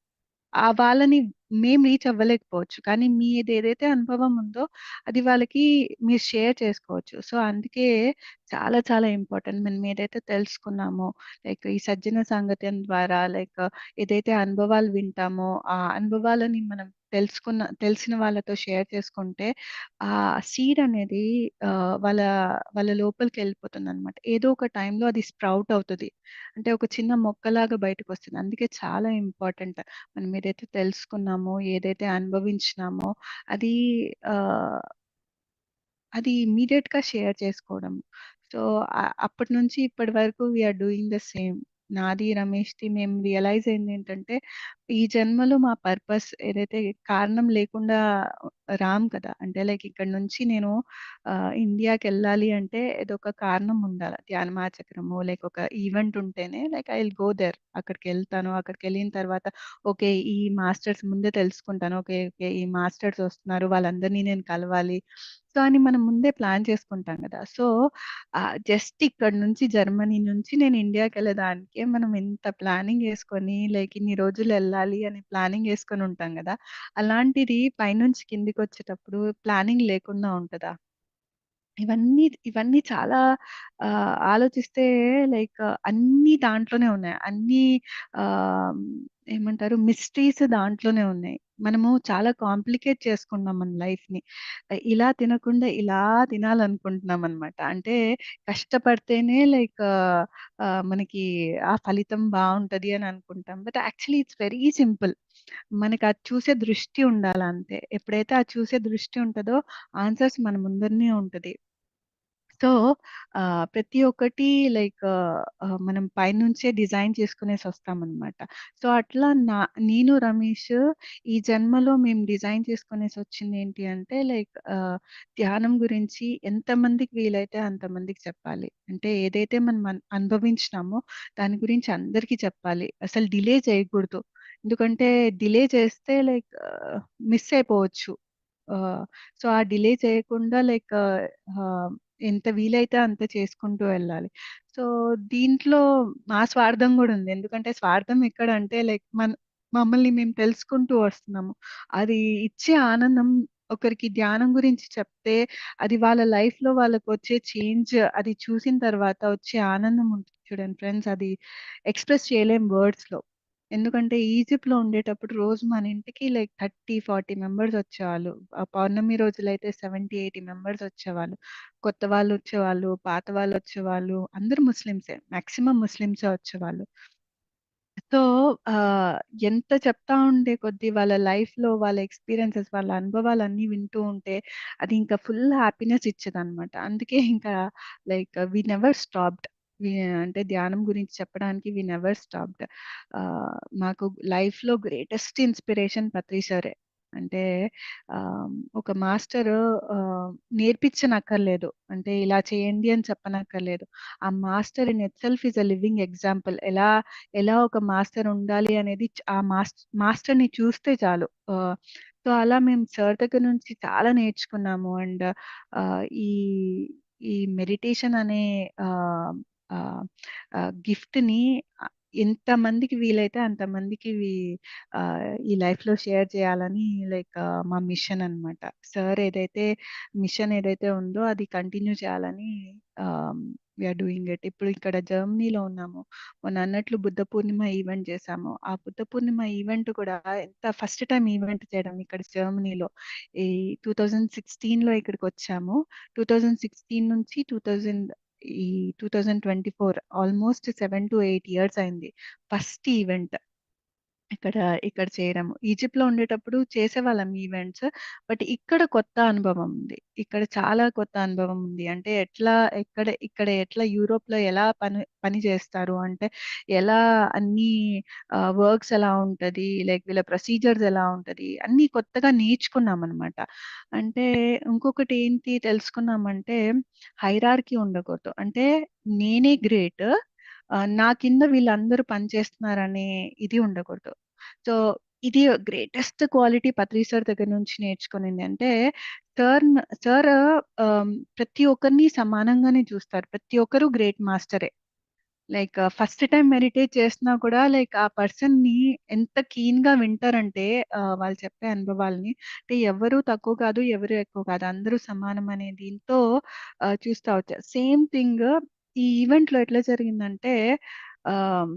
వాళ్ళని మేము రీచ్ అవ్వలేకపోవచ్చు. కానీ మీదేదైతే అనుభవం ఉందో అది వాళ్ళకి మీరు షేర్ చేసుకోవచ్చు. సో, అందుకే చాలా చాలా ఇంపార్టెంట్. మనం ఏదైతే తెలుసుకున్నామో లైక్ ఈ సజ్జన సాంగత్యం ద్వారా లైక్ ఏదైతే అనుభవాలు వింటామో, ఆ అనుభవాలని మనం తెలిసిన వాళ్ళతో షేర్ చేసుకుంటే ఆ సీడ్ అనేది వాళ్ళ వాళ్ళ లోపలికెళ్ళిపోతుందనమాట. ఏదో ఒక టైంలో అది స్ప్రౌట్ అవుతది. అంటే ఒక చిన్న మొక్కలాగా బయటకొస్తది. అందుకే చాలా ఇంపార్టెంట్. మనం ఏదైతే తెలుసుకున్నామో, ఏదైతే అనుభవించినామో అది ఆహ్, అది ఇమ్మీడియేట్‌గా షేర్ చేసుకోవడం. సో, అప్పటి నుంచి ఇప్పటి వరకు we are doing the same. నాది, రమేష్‌ది మేము రియలైజ్ అయిందేంటంటే, ఈ జన్మలో మా పర్పస్ ఏదైతే కారణం లేకుండా రాము కదా! అంటే లైక్ ఇక్కడి నుంచి నేను ఇండియాకెళ్ళాలి అంటే ఏదో ఒక కారణం ఉండాల. ధ్యానమాచక్రమో, లేక ఒక ఈవెంట్ ఉంటేనే like I will go there. అక్కడికెళ్తాను. అక్కడికెళ్ళిన తర్వాత ఓకే. ఈ మాస్టర్స్ ముందే తెలుసుకుంటాను. ఓకే. ఓకే. ఈ మాస్టర్స్ వస్తున్నారు. వాళ్ళందరినీ నేను కలవాలి. సో, అని మనం ముందే ప్లాన్ చేసుకుంటాం గదా! సో, జస్ట్ ఇక్కడి నుంచి జర్మనీ నుంచి నేను ఇండియాకెళ్ళడానికే మనం ఇంత ప్లానింగ్ యేసుకొని లైక్ ఇన్ని రోజులు ఎళ్ళాలి అని ప్లానింగ్ యేసుకొని ఉంటాం గదా! అలాంటిది పైనుంచి కిందకొచ్చేటప్పుడు ప్లానింగ్ లేకుండా ఉంటదా? ఇవన్నీ చాలా ఆలోచిస్తే లైక్ అన్నీ దాంట్లోనే ఉన్నాయి. అన్నీ ఆహ్, ఏమంటారు మిస్టరీస్ దాంట్లోనే ఉన్నాయి. మనము చాలా కాంప్లికేట్ చేసుకున్నాం మన లైఫ్‌ని. ఇలా తినకుండా ఇలా తినాలనుకుంటున్నామనమాట. అంటే కష్టపడితేనే లైక్ మనకి ఆ ఫలితం బావుంటది అని అనుకుంటాం. But actually it's very simple. మనకు అది చూసే దృష్టి ఉండాలంతే. ఎప్పుడైతే ఆ చూసే దృష్టి ఉంటదో ఆన్సర్స్ మన ముందరనే ఉంటది. సో, ప్రతి ఒక్కటి లైక్ మనం పైనుంచే డిజైన్ చేసుకునేసొస్తామనమాట. సో, అట్లా నేను, రమేష్ ఈ జన్మలో మేము డిజైన్ చేసుకునేసొచ్చిందేంటి అంటే లైక్ ధ్యానం గురించి ఎంతమందికి వీలైతే అంతమందికి చెప్పాలి. అంటే ఏదైతే మనం అనుభవించినామో దాని గురించి అందరికీ చెప్పాలి. అసలు డిలే చేయకూడదు. ఎందుకంటే డిలే చేస్తే లైక్ మిస్ అయిపోవచ్చు. ఆహ్, సో, ఆ డిలే చేయకుండా లైక్ ఆహ్, ఎంత వీలైతే అంత చేసుకుంటూ వెళ్ళాలి. సో, దీంట్లో మా స్వార్థం గూడా ఉంది. ఎందుకంటే స్వార్థం ఎక్కడంటే లైక్ మమ్మల్ని మేము తెలుసుకుంటూ వస్తున్నాము. అది ఇచ్చే ఆనందం ఒకరికి ధ్యానం గురించి చెప్తే అది వాళ్ళ లైఫ్‌లో వాళ్ళకొచ్చే చేంజ్ అది చూసిన తర్వాత వచ్చే ఆనందం ఉంటుంది చూడండి ఫ్రెండ్స్, అది ఎక్స్‌ప్రెస్ చేయలేం వర్డ్స్‌లో. ఎందుకంటే ఈజిప్ట్‌లో ఉండేటప్పుడు రోజు మన ఇంటికి లైక్ 30, 40 మెంబర్స్ వచ్చేవాళ్ళు. పౌర్ణమి రోజులైతే 70, 80 మెంబర్స్ వచ్చేవాళ్ళు. కొత్త వాళ్ళొచ్చేవాళ్ళు, పాత వాళ్ళొచ్చేవాళ్ళు. అందరూ ముస్లిమ్సే. మాక్సిమం ముస్లిమ్సే వచ్చేవాళ్ళు. సో, ఆహ్, ఎంత చెప్తా ఉండే కొద్దీ వాళ్ళ లైఫ్‌లో వాళ్ళ ఎక్స్‌పీరియన్సెస్, వాళ్ళ అనుభవాలన్నీ వింటూ ఉంటే అది ఇంకా ఫుల్ హ్యాపీనెస్ ఇచ్చేదనమాట. అందుకే ఇంకా లైక్ వి నెవర్ స్టాప్డ్. వి అంటే ధ్యానం గురించి చెప్పడానికి వి నెవర్ స్టాప్డ్. మాకు లైఫ్‌లో గ్రేటెస్ట్ ఇన్‌స్పిరేషన్ పత్రి సారే. అంటే ఒక మాస్టరు నేర్పించనక్కర్లేదు. అంటే ఇలా చేయండి అని చెప్పనక్కర్లేదు. ఆ master in itself is a living example. ఎలా ఎలా ఒక మాస్టర్ ఉండాలి అనేది ఆ మాస్టర్‌ని చూస్తే చాలు. సో, అలా మేము సార్ దగ్గర నుంచి చాలా నేర్చుకున్నాము. అండ్ ఈ ఈ మెడిటేషన్ అనే ఆహ్, ఆహ్, గిఫ్ట్‌ని ఎంతమందికి వీలైతే అంతమందికి ఈ లైఫ్‌లో షేర్ చేయాలని లైక్ మా మిషన్ అన్నమాట. సార్ ఏదైతే మిషన్ ఏదైతే ఉందో అది కంటిన్యూ చేయాలని ఆహ్, వి ఆర్ డూయింగ్ ఇట్. ఇప్పుడు ఇక్కడ జర్మనీలో ఉన్నాము. మొన్నన్నట్లు బుద్ధ పూర్ణిమ ఈవెంట్ చేశాము. ఆ బుద్ధ పూర్ణిమ ఈవెంట్ కూడా ఎంత ఫస్ట్ టైమ్ ఈవెంట్ చేయడం ఇక్కడ జర్మనీలో. ఈ 2016లో ఇక్కడికొచ్చాము. 2016 నుంచి ఈ 2024 ఆల్‌మోస్ట్ 7-8 ఇయర్స్ అయింది. First event. ఇక్కడ ఇక్కడ చేయడము. ఈజిప్ట్‌లో ఉండేటప్పుడు చేసేవాళ్ళం ఈవెంట్స్. బట్ ఇక్కడ కొత్త అనుభవం ఉంది. ఇక్కడ చాలా కొత్త అనుభవం ఉంది. అంటే ఇక్కడ ఎట్లా యూరోప్‌లో ఎలా పని చేస్తారు అంటే, ఎలా అన్నీ వర్క్స్ ఎలా ఉంటది, లైక్ వీళ్ళ ప్రొసీజర్స్ ఎలా ఉంటది, అన్నీ కొత్తగా నేర్చుకున్నామనమాట. అంటే ఇంకొకటి ఏంటి తెలుసుకున్నామంటే, హైరార్కీ ఉండకూడదు. అంటే నేనే గ్రేట్. నా కింద వీళ్ళందరూ పనిచేస్తున్నారనే ఇది ఉండకూడదు. సో, ఇది గ్రేటెస్ట్ క్వాలిటీ పత్రి సార్ దగ్గర నుంచి నేర్చుకునింది. అంటే సార్ ప్రతి ఒక్కరిని సమానంగానే చూస్తారు. ప్రతి ఒక్కరు గ్రేట్ మాస్టరే. లైక్ ఫస్ట్ టైమ్ మెడిటేట్ చేసినా కూడా లైక్ ఆ పర్సన్‌ని ఎంత కీన్‌గా వింటారంటే వాళ్ళు చెప్పే అనుభవాల్ని. అంటే ఎవరు తక్కువ కాదు, ఎవరు ఎక్కువ కాదు. అందరూ సమానం అనే దీంతో చూస్తా వచ్చా. సేమ్ థింగ్ ఈ ఈవెంట్‌లో ఎట్లా జరిగిందంటే ఆహ్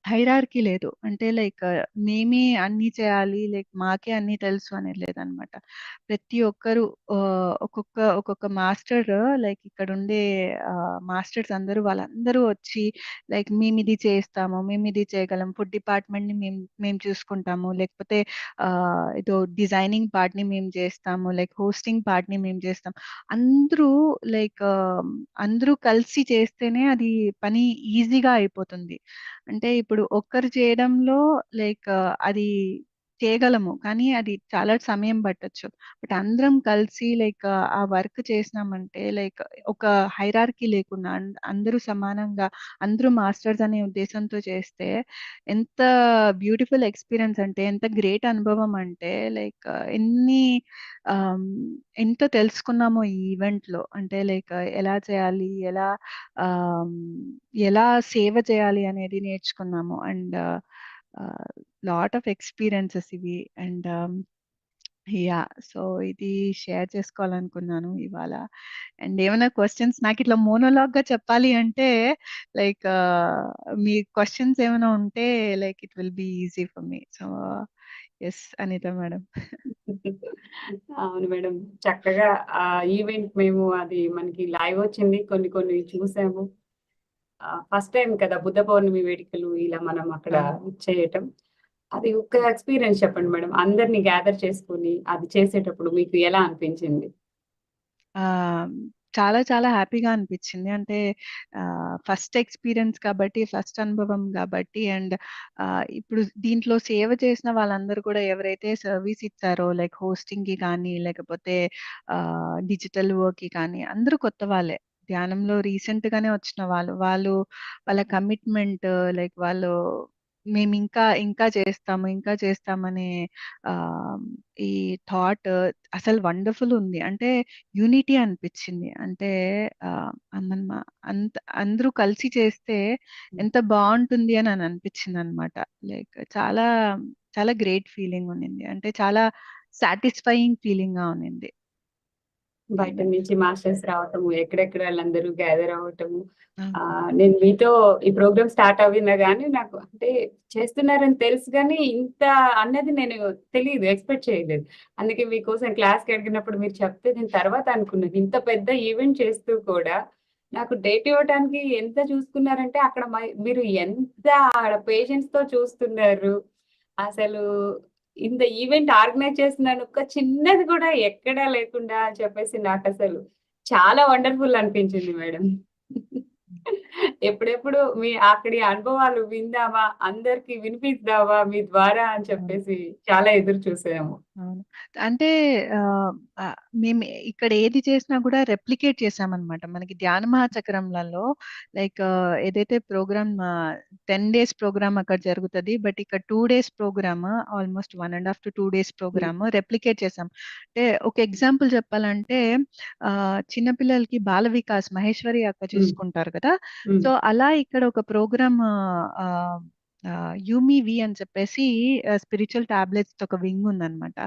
హైరార్కీ లేదు. అంటే లైక్ మేమే అన్నీ చేయాలి, లైక్ మాకే అన్నీ తెలుసు అనేది లేదనమాట. ప్రతి ఒక్కరు ఒక్కొక్క మాస్టర్ లైక్ ఇక్కడుండే మాస్టర్స్ అందరూ వాళ్ళందరూ వచ్చి లైక్ మేమిది చేస్తాము, మేమిది చేయగలం. ఫుడ్ డిపార్ట్‌మెంట్‌ని మేము చూసుకుంటాము. లేకపోతే ఏదో డిజైనింగ్ పార్ట్‌ని మేము చేస్తాము. లైక్ హోస్టింగ్ పార్ట్‌ని మేము చేస్తాం. అందరూ లైక్ అందరూ కలిసి చేస్తేనే అది పని ఈజీగా అయిపోతుంది. అంటే ఇప్పుడు ఒక్కరు చేయడంలో లైక్ అది చేయగలము. కానీ అది చాలా సమయం పట్టొచ్చు. బట్ అందరం కలిసి లైక్ ఆ వర్క్ చేసినామంటే లైక్ ఒక హైరార్కీ లేకుండా అందరూ సమానంగా అందరూ మాస్టర్స్ అనే ఉద్దేశంతో చేస్తే ఎంత బ్యూటిఫుల్ ఎక్స్‌పీరియన్స్ అంటే ఎంత గ్రేట్ అనుభవం అంటే లైక్ ఎన్ని ఆహ్, ఎంత తెలుసుకున్నామో ఈ ఈవెంట్‌లో. అంటే లైక్ ఎలా చేయాలి? ఆహ్, ఎలా సేవ చేయాలి అనేది నేర్చుకున్నాము. అండ్ ఆహ్, లాట్ ఆఫ్ ఎక్స్‌పీరియన్సెస్ ఇవి. And yeah! సో, ఇది షేర్ చేసుకోవాలనుకున్నాను ఇవాళ. అండ్ ఏమైనా క్వెషన్స్ నాకిట్లా మోనోలాగ్‌గా చెప్పాలి అంటే లైక్ మీ క్వెషన్స్ ఏమైనా ఉంటే like it will be easy for మీ. So, yes Anita madam. అవును మేడం. చక్కగా ఈవెంట్ మేము అది మనకి లైవ్ వచ్చింది. కొన్ని కొన్ని చూసాము. ఫస్ట్ టైమ్ కదా! బుద్ధ పౌర్ణమి వేడుకలు ఇలా మనం అక్కడ అవును. చేయటం. అది ఒక ఎక్స్‌పీరియన్స్ చెప్పండి మేడం. అందరిని గ్యాదర్ చేసుకొని అది చేసేటప్పుడు మీకు ఎలా అనిపించింది? ఆహ్, చాలా చాలా హ్యాపీగా అనిపిచ్చింది. అంటే ఫస్ట్ ఎక్స్‌పీరియన్స్ కాబట్టి, ఫస్ట్ అనుభవం గాబట్టి అండ్ ఇప్పుడు దీంట్లో సేవ చేసిన వాళ్ళందరూ కూడా ఎవరైతే సర్వీస్ ఇచ్చారో లైక్ హోస్టింగ్‌కి కానీ, లేకపోతే డిజిటల్ వర్క్‌కి కానీ అందరూ కొత్త వాళ్ళే. ధ్యానంలో రీసెంట్‌గానే వచ్చిన వాళ్ళు. వాళ్ళ కమిట్మెంట్ లైక్ వాళ్ళు మేము ఇంకా చేస్తాము, ఇంకా చేస్తామనే ఆహ్, ఈ థాట్ అసలు వండర్‌ఫుల్ ఉంది. అంటే యూనిటీ అనిపిచ్చింది. అంటే మనమ అందరూ కలిసి చేస్తే ఎంత బావుంటుంది అని అనిపిచ్చిందనమాట. లైక్ చాలా, చాలా గ్రేట్ ఫీలింగ్ ఉండింది. అంటే చాలా సాటిస్ఫైయింగ్ ఫీలింగ్‌గా ఉండింది. బయట ఈవెంట్. నుంచి మాస్టర్స్ రావటము, ఎక్కడెక్కడ వాళ్ళందరూ గ్యాదర్ అవ్వటము. అవును. నేను మీతో ఈ ప్రోగ్రామ్ స్టార్ట్ అవ్వినా గానీ నాకు అంటే చేస్తున్నారని తెలుసు గానీ, ఇంత అన్నది నేను తెలీదు. ఎక్స్‌పెక్ట్ చేయలేదు. అందుకే మీకోసం క్లాస్‌కి అడిగినప్పుడు మీరు చెప్తే నేను తర్వాత అనుకున్నాను. ఇంత పెద్ద ఈవెంట్ చేస్తూ కూడా నాకు డేట్ ఇవ్వటానికి ఎంత చూసుకున్నారంటే అక్కడ మీరు ఎంత ఆడ పేషెన్స్‌తో చూస్తున్నారు. అసలు ఇంత ఈవెంట్ ఆర్గనైజ్ చేస్తున్నాను. ఒక చిన్నది కూడా ఎక్కడా లేకుండా అని చెప్పేసి నాకసలు చాలా వండర్‌ఫుల్ అనిపించింది మేడం. ఎప్పుడెప్పుడు మీ అక్కడి అనుభవాలు విందామా, అందరికి వినిపిద్దామా మీ ద్వారా అని అవును. చెప్పేసి చాలా ఎదురు చూసాము. అవును. అంటే ఆహ్, మేము ఇక్కడ ఏది చేసినా కూడా రెప్లికేట్ చేశామనమాట. మనకి ధ్యాన మహాచక్రంలలో లైక్ ఏదైతే ప్రోగ్రామ్ 10 డేస్ ప్రోగ్రామ్ అక్కడ జరుగుతది. బట్ ఇక్కడ 2 డేస్ ప్రోగ్రామ్ ఆల్‌మోస్ట్ 1 ½ 2 డేస్ హ్మ్. ప్రోగ్రామ్ రెప్లికేట్ చేశాం. అంటే ఒక ఎగ్జాంపుల్ చెప్పాలంటే చిన్న పిల్లలకి బాల వికాస్ మహేశ్వరి అక్క హ్మ్. చూసుకుంటారు కదా! హ్మ్. సో, అలా ఇక్కడ ఒక ప్రోగ్రామ్ ఆహ్, యూమి వి అని చెప్పేసి స్పిరిచ్యువల్ టాబ్లెట్స్‌తో ఒక వింగ్ ఉందనమాట.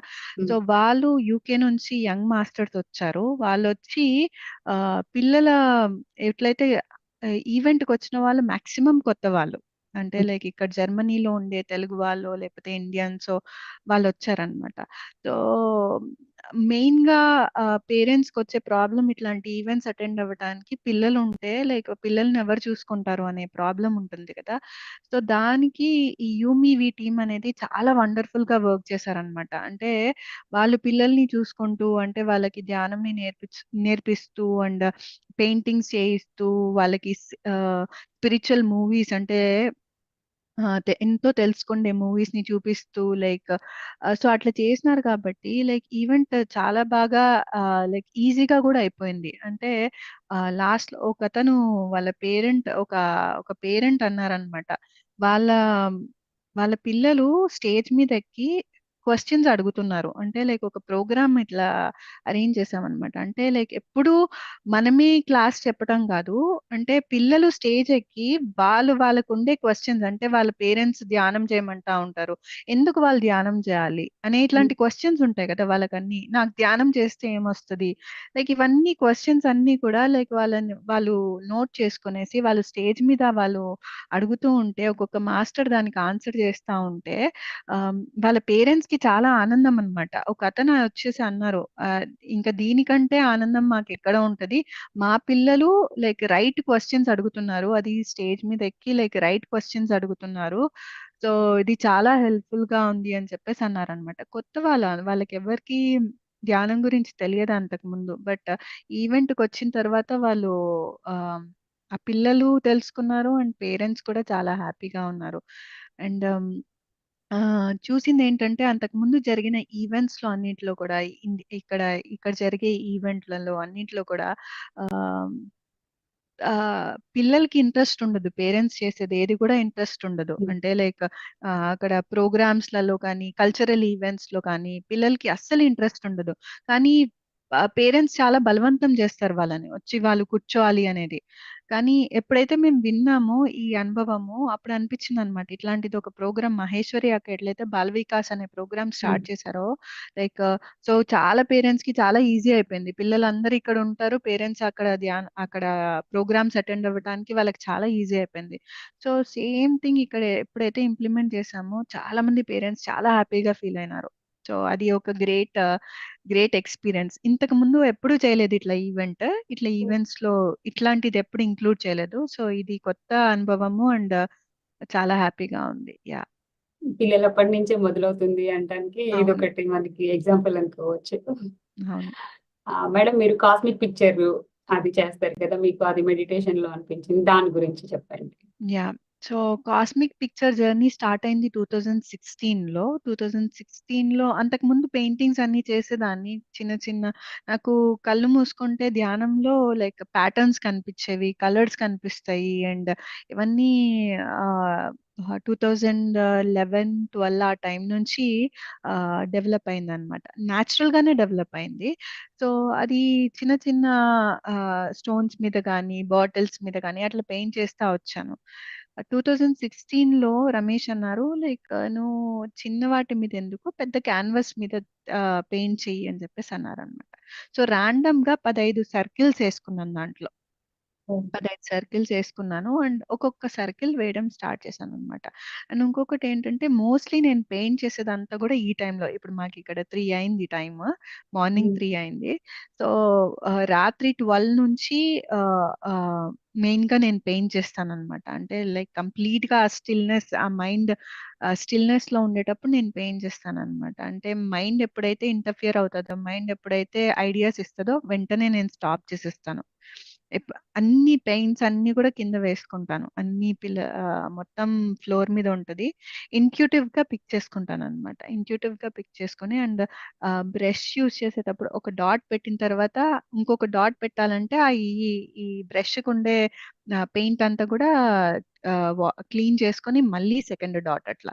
సో, హ్మ్. వాళ్ళు యూకే నుంచి యంగ్ మాస్టర్స్ వచ్చారు. వాళ్ళొచ్చి పిల్లల ఎట్లయితే ఈవెంట్‌కొచ్చిన వాళ్ళు మాక్సిమం కొత్త వాళ్ళు. అంటే హ్మ్. లైక్ ఇక్కడ జర్మనీలో ఉండే తెలుగు వాళ్ళో, లేకపోతే ఇండియన్సో వాళ్ళొచ్చారనమాట. సో, మెయిన్‌గా పేరెంట్స్‌కొచ్చే ప్రాబ్లమ్ ఇట్లాంటి ఈవెంట్స్ అటెండ్ అవ్వటానికి పిల్లలుంటే లైక్ పిల్లల్ని ఎవరు చూసుకుంటారు అనే ప్రాబ్లమ్ ఉంటుంది కదా! సో, దానికి ఈ యూమీవి టీమ్ అనేది చాలా వండర్‌ఫుల్‌గా వర్క్ చేశారనమాట. అంటే వాళ్ళు పిల్లల్ని చూసుకుంటూ అంటే వాళ్ళకి ధ్యానంని నేర్పిస్తూ అండ్ పెయింటింగ్స్ చేయిస్తూ వాళ్ళకి స్పిరిచ్యువల్ మూవీస్ అంటే ఎంతో తెలుసుకుండే మూవీస్‌ని చూపిస్తూ లైక్ సో, అట్లా చేసినారు కాబట్టి లైక్ ఈవెంట్ చాలా బాగా లైక్ ఈజీగా గూడా అయిపోయింది. అంటే లాస్ట్‌లో ఒకతను వాళ్ళ ఒక పేరెంట్ అన్నారనమాట. వాళ్ళ వాళ్ళ పిల్లలు స్టేజ్ మీదెక్కి క్వెషన్స్ అడుగుతున్నారు. అంటే లైక్ ఒక ప్రోగ్రామ్ ఇట్లా అరేంజ్ చేశామనమాట. అంటే లైక్ ఎప్పుడూ మనమే క్లాస్ చెప్పటం గాదు. అంటే పిల్లలు స్టేజ్ ఎక్కి వాళ్ళకుండే క్వెషన్స్ అంటే వాళ్ళ పేరెంట్స్ ధ్యానం చేయమంటా ఉంటారు. ఎందుకు వాళ్ళు ధ్యానం చేయాలి? అనే హ్మ్. ఇట్లాంటి క్వెషన్స్ ఉంటాయి కదా! వాళ్ళకన్నీ. నాకు ధ్యానం చేస్తే ఏమొస్తది? లైక్ ఇవన్నీ క్వెషన్స్ అన్నీ కూడా లైక్ వాళ్ళు నోట్ చేసుకొనేసి వాళ్ళు స్టేజ్ మీద వాళ్ళు అడుగుతూ ఉంటే ఒక్కొక్క మాస్టర్ దానికి ఆన్సర్ చేస్తా ఉంటే వాళ్ళ పేరెంట్స్‌కి చాలా ఆనందం అన్నమాట. ఒకతను వచ్చేసి అన్నారు. "ఇంక దీనికంటే ఆనందం మాకెక్కడ ఉంటది. మా పిల్లలు లైక్ రైట్ క్వెషన్స్ అడుగుతున్నారు. అది స్టేజ్ మీద ఎక్కి లైక్ రైట్ క్వెషన్స్ అడుగుతున్నారు. సో, ఇది చాలా హెల్ప్‌ఫుల్‌గా ఉంది" అని చెప్పేసి అన్నారనమాట. వాళ్ళకెవ్వరికీ ధ్యానం గురించి తెలియదు అంతకుముందు. బట్ ఈవెంట్‌కొచ్చిన తర్వాత వాళ్ళు ఆహ్, ఆ పిల్లలు తెలుసుకున్నారు. అండ్ పేరెంట్స్ కూడా చాలా హ్యాపీగా ఉన్నారు. అండ్ చూసిందేంటంటే అంతకుముందు జరిగిన ఈవెంట్స్‌లో అన్నిట్లో కూడా ఇక్కడ ఇక్కడ జరిగే ఈవెంట్‌లలో అన్నిట్లో కూడా ఆహ్, పిల్లలకి ఇంట్రెస్ట్ ఉండదు. పేరెంట్స్ చేసేది ఏది కూడా ఇంట్రెస్ట్ ఉండదు. హ్మ్. అంటే లైక్ అక్కడ ప్రోగ్రామ్స్‌లలో కానీ, కల్చరల్ ఈవెంట్స్‌లో కానీ పిల్లలకి అస్సలు ఇంట్రెస్ట్ ఉండదు. కానీ పేరెంట్స్ చాలా బలవంతం చేస్తారు వాళ్ళని. వచ్చి వాళ్ళు కూర్చోవాలి అనేది. కానీ ఎప్పుడైతే మేము విన్నామో ఈ అనుభవము అప్పుడు అనిపించిందనమాట. ఇట్లాంటిది ఒక ప్రోగ్రామ్ మహేశ్వరి అక్క ఎట్లయితే బాల వికాస్ అనే ప్రోగ్రామ్ హ్మ్. స్టార్ట్ చేశారో లైక్ సో, చాలా పేరెంట్స్‌కి చాలా ఈజీ అయిపోయింది. పిల్లలందరూ ఇక్కడ ఉంటారు. పేరెంట్స్ అక్కడ ప్రోగ్రామ్స్ అటెండ్ అవ్వటానికి వాళ్ళకి చాలా ఈజీ అయిపోయింది. సో, సేమ్ థింగ్ ఇక్కడ ఎప్పుడైతే ఇంప్లిమెంట్ చేశామో చాలా మంది పేరెంట్స్ చాలా హ్యాపీగా ఫీల్ అయినారు. సో, అది ఒక గ్రేట్ ఎక్స్‌పీరియన్స్. ఇంతకుముందు ఎప్పుడూ చేయలేదు ఇట్లా ఈవెంట్. ఇట్లా ఈవెంట్స్‌లో ఇట్లాంటిది ఎప్పుడు ఇంక్లూడ్ చేయలేదు. సో, ఇది కొత్త అనుభవము అండ్ చాలా హ్యాపీగా ఉంది. యాహ్! పిల్లలప్పటి నుంచే మొదలవుతుంది అనటానికి అవును. ఇదొకటి మనకి ఎగ్జాంపుల్ అనుకోవచ్చు. అవును. మేడం మీరు కాస్మిక్ పిక్చర్ అది చేస్తారు కదా! మీకు అది మెడిటేషన్‌లో అనిపించింది. దాని గురించి చెప్పండి. Yeah! So cosmic picture journey start అయింది 2016లో. 2016లో అంతకుముందు పెయింటింగ్స్ అన్ని చేసేదాన్ని. చిన్న చిన్న నాకు కళ్ళు మూసుకుంటే ధ్యానంలో లైక్ ప్యాటర్న్స్ కనిపించేవి, కలర్స్ కనిపిస్తాయి. అండ్ ఇవన్నీ 2011, 12 ఆ టైం నుంచి డెవలప్ అయిందనమాట. న్యాచురల్ గానే డెవలప్ అయింది. సో అది చిన్న చిన్న స్టోన్స్ మీద కానీ, బాటిల్స్ మీద కానీ అట్లా పెయింట్ చేస్తా వచ్చాను. 2016లో రమేష్ అన్నారు లైక్ నువ్వు చిన్న వాటి మీద ఎందుకు పెద్ద క్యాన్వాస్ మీద పెయింట్ చెయ్యి అని చెప్పేసి అన్నారు అనమాట. సో ర్యాండమ్ గా 15 సర్కిల్స్ వేసుకున్నాను దాంట్లో. 15 సర్కిల్స్ వేసుకున్నాను అండ్ ఒక్కొక్క సర్కిల్ వేయడం స్టార్ట్ చేశాను అనమాట. అండ్ ఇంకొకటి ఏంటంటే మోస్ట్లీ నేను పెయింట్ చేసేదంతా కూడా ఈ టైంలో. ఇప్పుడు మాకు ఇక్కడ 3 అయింది టైమ్, మార్నింగ్ 3 అయింది. సో రాత్రి 12 నుంచి మెయిన్ గా నేను పెయింట్ చేస్తాను అనమాట. అంటే లైక్ కంప్లీట్ గా ఆ స్టిల్నెస్, ఆ మైండ్ స్టిల్నెస్ లో ఉండేటప్పుడు నేను పెయింట్ చేస్తాను అనమాట. అంటే మైండ్ ఎప్పుడైతే ఇంటర్ఫియర్ అవుతుందో, మైండ్ ఎప్పుడైతే ఐడియాస్ ఇస్తుందో వెంటనే నేను స్టాప్ చేసేస్తాను. అన్ని పెయింట్స్ అన్ని కూడా కింద వేసుకుంటాను. అన్ని మొత్తం ఫ్లోర్ మీద ఉంటది. ఇంట్యూటివ్ గా పిక్ చేసుకుంటాను అనమాట. ఇంట్యూటివ్ గా పిక్ చేసుకుని అండ్ బ్రష్ యూస్ చేసేటప్పుడు ఒక డాట్ పెట్టిన తర్వాత ఇంకొక డాట్ పెట్టాలంటే ఈ బ్రష్ కు ఉండే పెయింట్ అంతా కూడా క్లీన్ చేసుకొని మళ్ళీ సెకండ్ డాట్ అట్లా.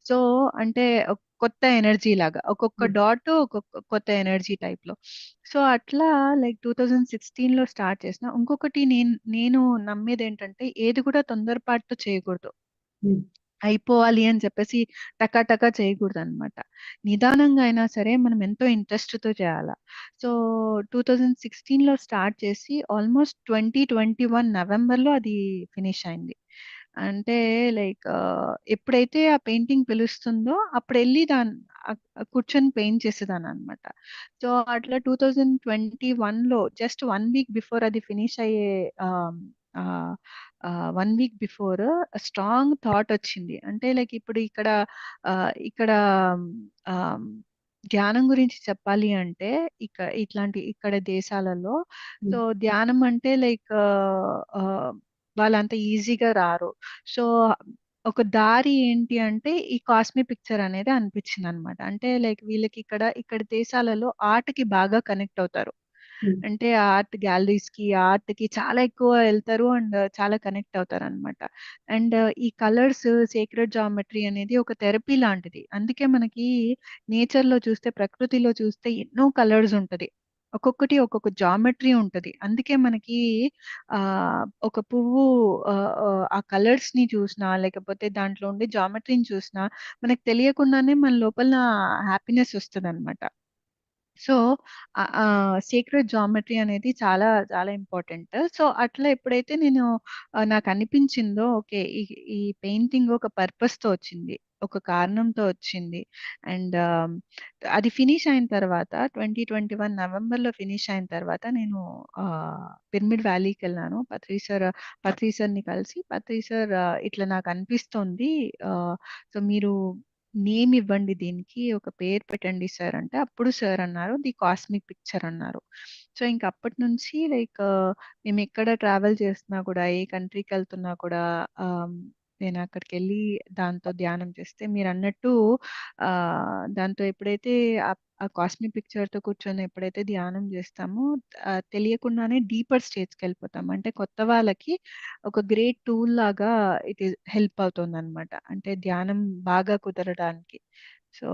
సో అంటే కొత్త ఎనర్జీ లాగా ఒక్కొక్క డాట్ ఒక్కొక్క కొత్త ఎనర్జీ టైప్ లో. సో అట్లా లైక్ 2016లో స్టార్ట్ చేసిన. ఇంకొకటి నేను నమ్మేది ఏంటంటే ఏది కూడా తొందరపాటుతో చేయకూడదు. అయిపోవాలి అని చెప్పేసి టకా టకా చేయకూడదు అనమాట. నిదానంగా అయినా సరే మనం ఎంతో ఇంట్రెస్ట్ తో చేయాలా. సో 2016లో స్టార్ట్ చేసి ఆల్మోస్ట్ 2021 నవంబర్లో అది ఫినిష్ అయింది. అంటే లైక్ ఎప్పుడైతే ఆ పెయింటింగ్ పిలుస్తుందో అప్పుడు వెళ్ళి కూర్చొని పెయింట్ చేసేదాన్ని అనమాట. సో అట్లా 2021లో జస్ట్ 1 వీక్ బిఫోర్ అది ఫినిష్ అయ్యే 1 వీక్ బిఫోర్ స్ట్రాంగ్ థాట్ వచ్చింది. అంటే లైక్ ఇప్పుడు ఇక్కడ ఆ, ధ్యానం గురించి చెప్పాలి అంటే ఇక్కడ దేశాలలో సో ధ్యానం అంటే లైక్ వాళ్ళంత ఈజీగా రారు. సో ఒక దారి ఏంటి అంటే ఈ కాస్మిక్ పిక్చర్ అనేది అనిపించింది అనమాట. అంటే లైక్ వీళ్ళకి ఇక్కడ దేశాలలో ఆర్ట్ కి బాగా కనెక్ట్ అవుతారు. అంటే ఆర్ట్ గ్యాలరీస్ కి, ఆర్ట్ కి చాలా ఎక్కువ వెళ్తారు అండ్ చాలా కనెక్ట్ అవుతారు అనమాట. అండ్ ఈ కలర్స్, సేక్రెడ్ జామెట్రీ అనేది ఒక థెరపీ లాంటిది. అందుకే మనకి నేచర్ లో చూస్తే, ప్రకృతిలో చూస్తే ఎన్నో కలర్స్ ఉంటది. ఒక్కొక్కటి ఒక్కొక్క జామెట్రీ ఉంటది. అందుకే మనకి ఆ ఒక పువ్వు ఆ ఆ కలర్స్ ని చూసినా లేకపోతే దాంట్లో ఉండే జామెట్రీని చూసినా మనకు తెలియకుండానే మన లోపల హ్యాపీనెస్ వస్తుంది అనమాట. సో సీక్రెట్ జామెట్రీ అనేది చాలా చాలా ఇంపార్టెంట్. సో అట్లా ఎప్పుడైతే నేను నాకు అనిపించిందో ఓకే ఈ పెయింటింగ్ ఒక పర్పస్ తో వచ్చింది, ఒక కారణంతో వచ్చింది. అండ్ అది ఫినిష్ అయిన తర్వాత 2021 నవంబర్లో ఫినిష్ అయిన తర్వాత నేను పిరమిడ్ వ్యాలీకి వెళ్ళాను. పత్రి సార్ని కలిసి, పత్రి సార్ ఇట్లా నాకు అనిపిస్తోంది, సో మీరు నేమ్ ఇవ్వండి, దీనికి ఒక పేరు పెట్టండి సార్ అంటే అప్పుడు సార్ అన్నారు ది కాస్మిక్ పిక్చర్ అన్నారు. సో ఇంక అప్పటి నుంచి లైక్ మేము ఎక్కడ ట్రావెల్ చేస్తున్నా కూడా, ఏ కంట్రీకి వెళ్తున్నా కూడా నేను అక్కడికి వెళ్ళి దాంతో ధ్యానం చేస్తే మీరు అన్నట్టు ఆ దాంతో ఎప్పుడైతే ఆ కాస్మిక్ పిక్చర్ తో కూర్చొని ఎప్పుడైతే ధ్యానం చేస్తామో తెలియకుండానే డీపర్ స్టేజ్కి వెళ్ళిపోతాం. అంటే కొత్త వాళ్ళకి ఒక గ్రేట్ టూల్ లాగా ఇట్ ఈస్ హెల్ప్ అవుతుంది అనమాట. అంటే ధ్యానం బాగా కుదరడానికి. సో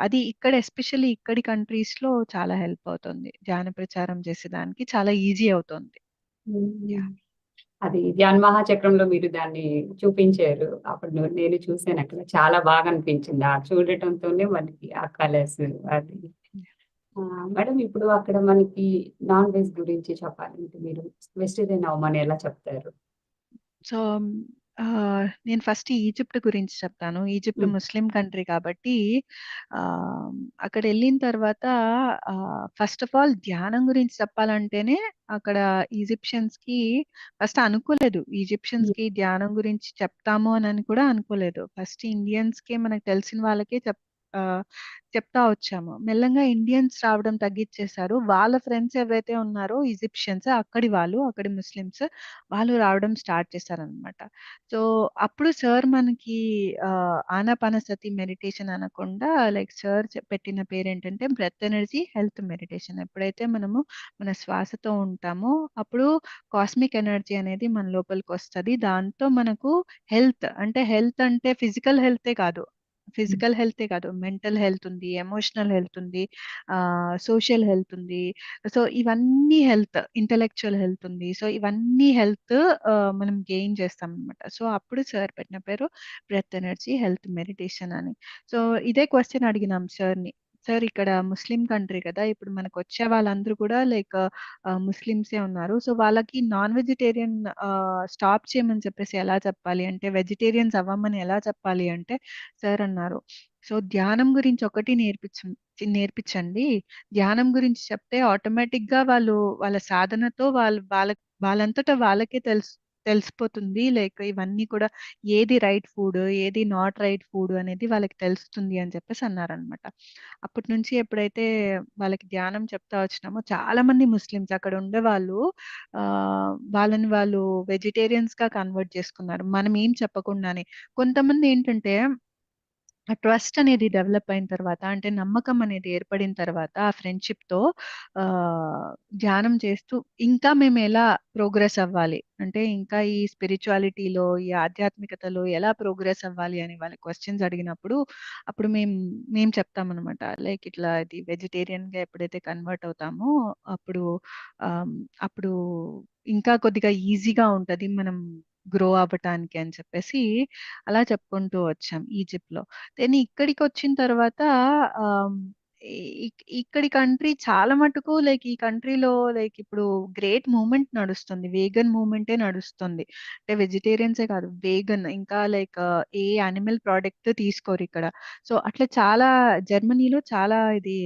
అది ఇక్కడ ఎస్పెషల్లీ ఇక్కడి కంట్రీస్ లో చాలా హెల్ప్ అవుతుంది. ధ్యాన ప్రచారం చేసేదానికి చాలా ఈజీ అవుతుంది. Yeah. అది ధ్యాన్ మహాచక్రంలో మీరు దాన్ని చూపించారు. అప్పుడు నేను చూసాను అక్కడ. చాలా బాగా అనిపించింది. ఆ చూడటంతోనే మనకి ఆ కలర్స్ అది. మేడం ఇప్పుడు అక్కడ మనకి నాన్ వెజ్ గురించి చెప్పాలంటే మీరు వెజిటేరియన్ అవ్వమని ఎలా చెప్తారు? సో నేను ఫస్ట్ ఈజిప్ట్ గురించి చెప్తాను. ఈజిప్ట్ ముస్లిం కంట్రీ కాబట్టి అక్కడ వెళ్ళిన తర్వాత ఫస్ట్ ఆఫ్ ఆల్ ధ్యానం గురించి చెప్పాలంటేనే అక్కడ ఈజిప్షియన్స్ కి ఫస్ట్ అనుకోలేదు. ఈజిప్షియన్స్ కి ధ్యానం గురించి చెప్తాము అని కూడా అనుకోలేదు. ఫస్ట్ ఇండియన్స్ కి మనకు తెలిసిన వాళ్ళకే చెప్తా వచ్చాము. మెల్లంగా ఇండియన్స్ రావడం తగ్గిచ్చేశారు. వాళ్ళ ఫ్రెండ్స్ ఎవరైతే ఉన్నారో ఈజిప్షియన్స్ అక్కడి ముస్లిమ్స్ వాళ్ళు రావడం స్టార్ట్ చేశారనమాట. సో, అప్పుడు సార్ మనకి ఆనాపానసతి మెడిటేషన్ అనకుండా లైక్ సార్ పెట్టిన పేరేంటంటే బ్రెత్ ఎనర్జీ హెల్త్ మెడిటేషన్. ఎప్పుడైతే మనము మన శ్వాసతో ఉంటామో అప్పుడు కాస్మిక్ ఎనర్జీ అనేది మన లోపలికొస్తది. దాంతో మనకు హెల్త్ అంటే ఫిజికల్ హెల్తే కాదు. మెంటల్ హెల్త్ ఉంది, ఎమోషనల్ హెల్త్ ఉంది, సోషల్ హెల్త్ ఉంది. సో, ఇవన్నీ ఇంటలెక్చువల్ హెల్త్ ఉంది. సో, ఇవన్నీ మనం గెయిన్ చేస్తామనమాట. సో, అప్పుడు సార్ పెట్టిన పేరు బ్రెత్ ఎనర్జీ హెల్త్ మెడిటేషన్ అని. సో, ఇదే క్వెషన్ అడిగినాం సార్‌ని. సార్ ఇక్కడ ముస్లిం కంట్రీ కదా! ఇప్పుడు మనకొచ్చే వాళ్ళందరూ కూడా లైక్ ముస్లిమ్సే ఉన్నారు. సో, వాళ్ళకి నాన్ వెజిటేరియన్ స్టాప్ చేయమని చెప్పేసి ఎలా చెప్పాలి అంటే, వెజిటేరియన్స్ అవ్వమని ఎలా చెప్పాలి అంటే, సార్ అన్నారు. సో, ధ్యానం గురించి ఒకటి నేర్పించండి. ధ్యానం గురించి చెప్తే ఆటోమేటిక్‌గా వాళ్ళ సాధనతో వాళ్ళంతట వాళ్ళకే తెలిసిపోతుంది. లైక్ ఇవన్నీ కూడా ఏది రైట్ ఫుడ్, ఏది నాట్ రైట్ ఫుడ్ అనేది వాళ్ళకి తెలుస్తుంది అని చెప్పేసి అన్నారనమాట. అప్పటి నుంచి ఎప్పుడైతే వాళ్ళకి ధ్యానం చెప్తా వచ్చినామో చాలా మంది ముస్లిమ్స్ అక్కడ ఉండేవాళ్ళు వాళ్ళని వాళ్ళు వెజిటేరియన్స్‌గా కన్వర్ట్ చేసుకున్నారు. మనం ఏం చెప్పకుండానే. కొంతమంది ఏంటంటే ఆ ట్రస్ట్ అనేది డెవలప్ అయిన తర్వాత అంటే నమ్మకం అనేది ఏర్పడిన తర్వాత ఆ ఫ్రెండ్‌షిప్‌తో ధ్యానం చేస్తూ ఇంకా మేము ఎలా ప్రోగ్రెస్ అవ్వాలి? అంటే ఇంకా ఈ స్పిరిచువాలిటీలో, ఈ ఆధ్యాత్మికతలో ఎలా ప్రోగ్రెస్ అవ్వాలి అని వాళ్ళ క్వెషన్స్ అడిగినప్పుడు అప్పుడు మేము చెప్తామనమాట. లైక్ ఇట్లా ఇది వెజిటేరియన్‌గా ఎప్పుడైతే కన్వర్ట్ అవుతామో అప్పుడు అప్పుడు ఇంకా కొద్దిగా ఈజీగా ఉంటది. మనం గ్రో అవ్వటానికి అని చెప్పేసి అలా చెప్పుకుంటూ వచ్చాం ఈజిప్ట్‌లో. దెన్ ఇక్కడికొచ్చిన తర్వాత ఆహ్, ఇక్కడి కంట్రీ చాలా మటుకు లైక్ ఈ కంట్రీలో లైక్ ఇప్పుడు గ్రేట్ మూవ్‌మెంట్ నడుస్తుంది. వేగన్ మూవ్‌మెంటే నడుస్తుంది. అంటే వెజిటేరియన్సే కాదు వేగన్ ఇంకా లైక్ ఏ యానిమల్ ప్రొడక్ట్ తీసుకోరిక్కడ. సో, అట్లా చాలా జర్మనీలో చాలా ఇది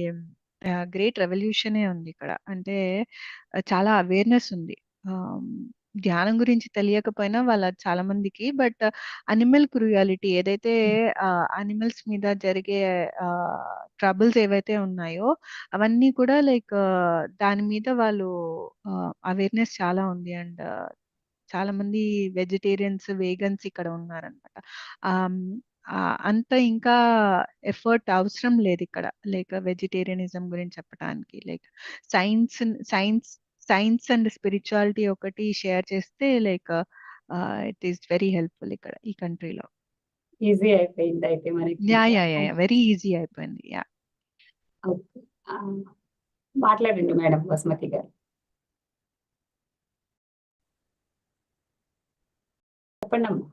గ్రేట్ రెవల్యూషనే ఉందిక్కడ. అంటే చాలా అవేర్‌నెస్ ఉంది. ఆహ్, ధ్యానం గురించి తెలియకపోయినా చాలా మందికి బట్ అనిమల్ క్రూయాలిటీ ఏదైతే అనిమల్స్ మీద జరిగే ట్రబుల్స్ ఏవైతే ఉన్నాయో అవన్నీ కూడా లైక్ దాని మీద వాళ్ళు అవేర్‌నెస్ చాలా ఉంది. అండ్ చాలా మంది వెజిటేరియన్స్, వేగన్స్ ఇక్కడ ఉన్నారనమాట. ఆహ్, అంత ఇంకా ఎఫర్ట్ అవసరం లేదిక్కడ. లైక్ వెజిటేరియనిజం గురించి చెప్పటానికి. Like science science science and spirituality ఒకటి షేర్ చేస్తే like it is very helpful ఇక్కడ ఈ కంట్రీలో. ఈజీ అయిపోయింది అయితే మనకి. యాహ్! వెరీ ఈజీ అయిపోయింది. యాహ్! ఓకే. ఆ! మాట్లాడండి మేడం వసుమతి గారు. చెప్పండమ్మా.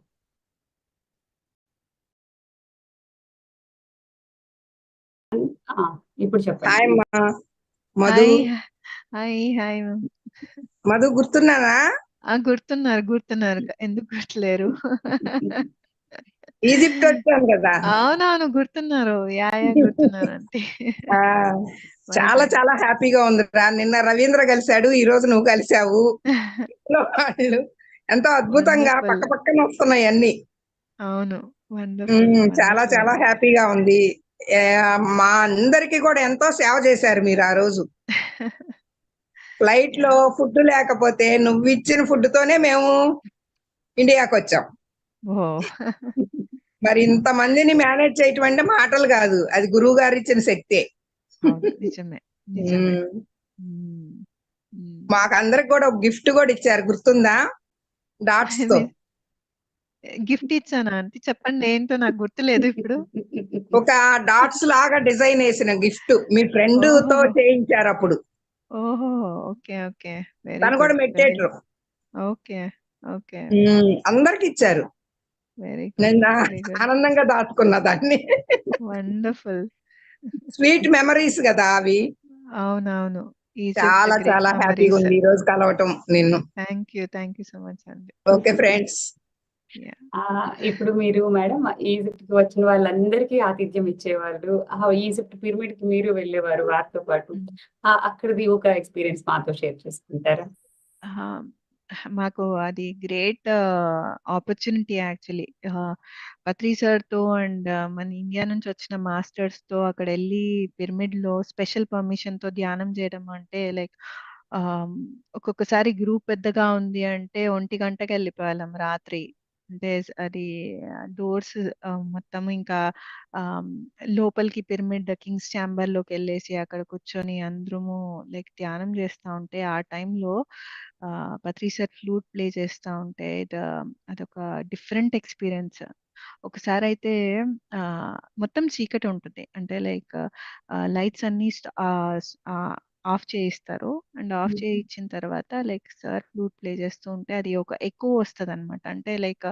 ఆ! ఇప్పుడు చెప్పండి. హాయ్ అమ్మా మధు. Hi ma'am. మధు గుర్తున్నానా? గుర్తున్నారు. ఎందుకు గుర్తులేరు? ఈజిప్ట్ వచ్చాను కదా. అవునవును గుర్తున్నారు. యాహ్! గుర్తున్నారు ఆంటీ. ఆ, చాలా చాలా హ్యాపీగా ఉందిరా. నిన్న రవీంద్ర కలిశాడు, ఈ రోజు నువ్వు కలిశావు. ఇంట్లో వాళ్ళు ఎంతో అద్భుతంగా పక్క పక్కన వస్తున్నాయి అన్ని. అవును. చాలా చాలా హ్యాపీగా ఉంది. మా అందరికి కూడా ఎంతో సేవ చేశారు మీరు ఆ రోజు. ఫ్లైట్ లో ఫుడ్ లేకపోతే నువ్వు ఇచ్చిన ఫుడ్ తోనే మేము ఇండియాకి వచ్చాం. మరి ఇంత మందిని మేనేజ్ చేయటం అంటే మాటలు కాదు, అది గురువు గారు ఇచ్చిన శక్తే. నిజమే. మాకు అందరికి కూడా ఒక గిఫ్ట్ కూడా ఇచ్చారు, గుర్తుందా? డాట్స్ తో గిఫ్ట్ ఇచ్చానా ఆంటీ? చెప్పండి ఏంటో నాకు గుర్తులేదు ఇప్పుడు. ఒక డాట్స్ లాగా డిజైన్ వేసిన గిఫ్ట్ మీ ఫ్రెండ్ తో చేయించారు అప్పుడు. ఓహో! ఓకే. తను కూడా మెడిటేటర్. ఓకే. అందరికి ఇచ్చారు. నేను ఆనందంగా దాచుకున్నా దాన్ని. వండర్ఫుల్. స్వీట్ మెమరీస్ కదా అవి. అవునవును. చాలా చాలా హ్యాపీగా ఉంది ఈ రోజు కలవటం నిన్ను. థ్యాంక్ యూ సో మచ్ అండి. Okay friends. ఇప్పుడు మీరు మేడం ఈజిప్ట్ కి వచ్చిన వాళ్ళందరికీ ఆతిథ్యం ఇచ్చేవాళ్ళు. ఈజిప్ట్ పిరమిడ్ కి మీరు వెళ్ళేవారు వారితో పాటు. అక్కడిది ఒక ఎక్స్పీరియన్స్ మాతో షేర్ చేసుకుంటారా? మాకు అది గ్రేట్ ఆపర్చునిటీ యాక్చువల్లీ. పత్రి సార్తో అండ్ మన ఇండియా నుంచి వచ్చిన మాస్టర్స్తో అక్కడ వెళ్ళి పిరమిడ్లో స్పెషల్ పర్మిషన్తో ధ్యానం చేయడం అంటే లైక్ ఒక్కొక్కసారి గ్రూప్ పెద్దగా ఉంది అంటే 1 గంటకి వెళ్ళిపోయాం రాత్రి. అంటే అది డోర్స్ మొత్తం ఇంకా ఆమ్, లోపలికి పిరమిడ్ కింగ్స్ ఛాంబర్ లోకి వెళ్ళేసి అక్కడ కూర్చొని అందరము లైక్ ధ్యానం చేస్తా ఉంటే ఆ టైంలో పత్రి సార్ ఫ్లూట్ ప్లే చేస్తా ఉంటే అదొక డిఫరెంట్ ఎక్స్పీరియన్స్. ఒకసారి అయితే ఆ మొత్తం చీకటి ఉంటుంది, అంటే లైక్ లైట్స్ అన్ని ఆఫ్ చేయిస్తారు. అండ్ ఆఫ్ చేయించిన తర్వాత లైక్ సార్ ఫ్లూట్ ప్లే చేస్తూ ఉంటే అది ఒక ఎక్కువ వస్తుంది అనమాట. అంటే లైక్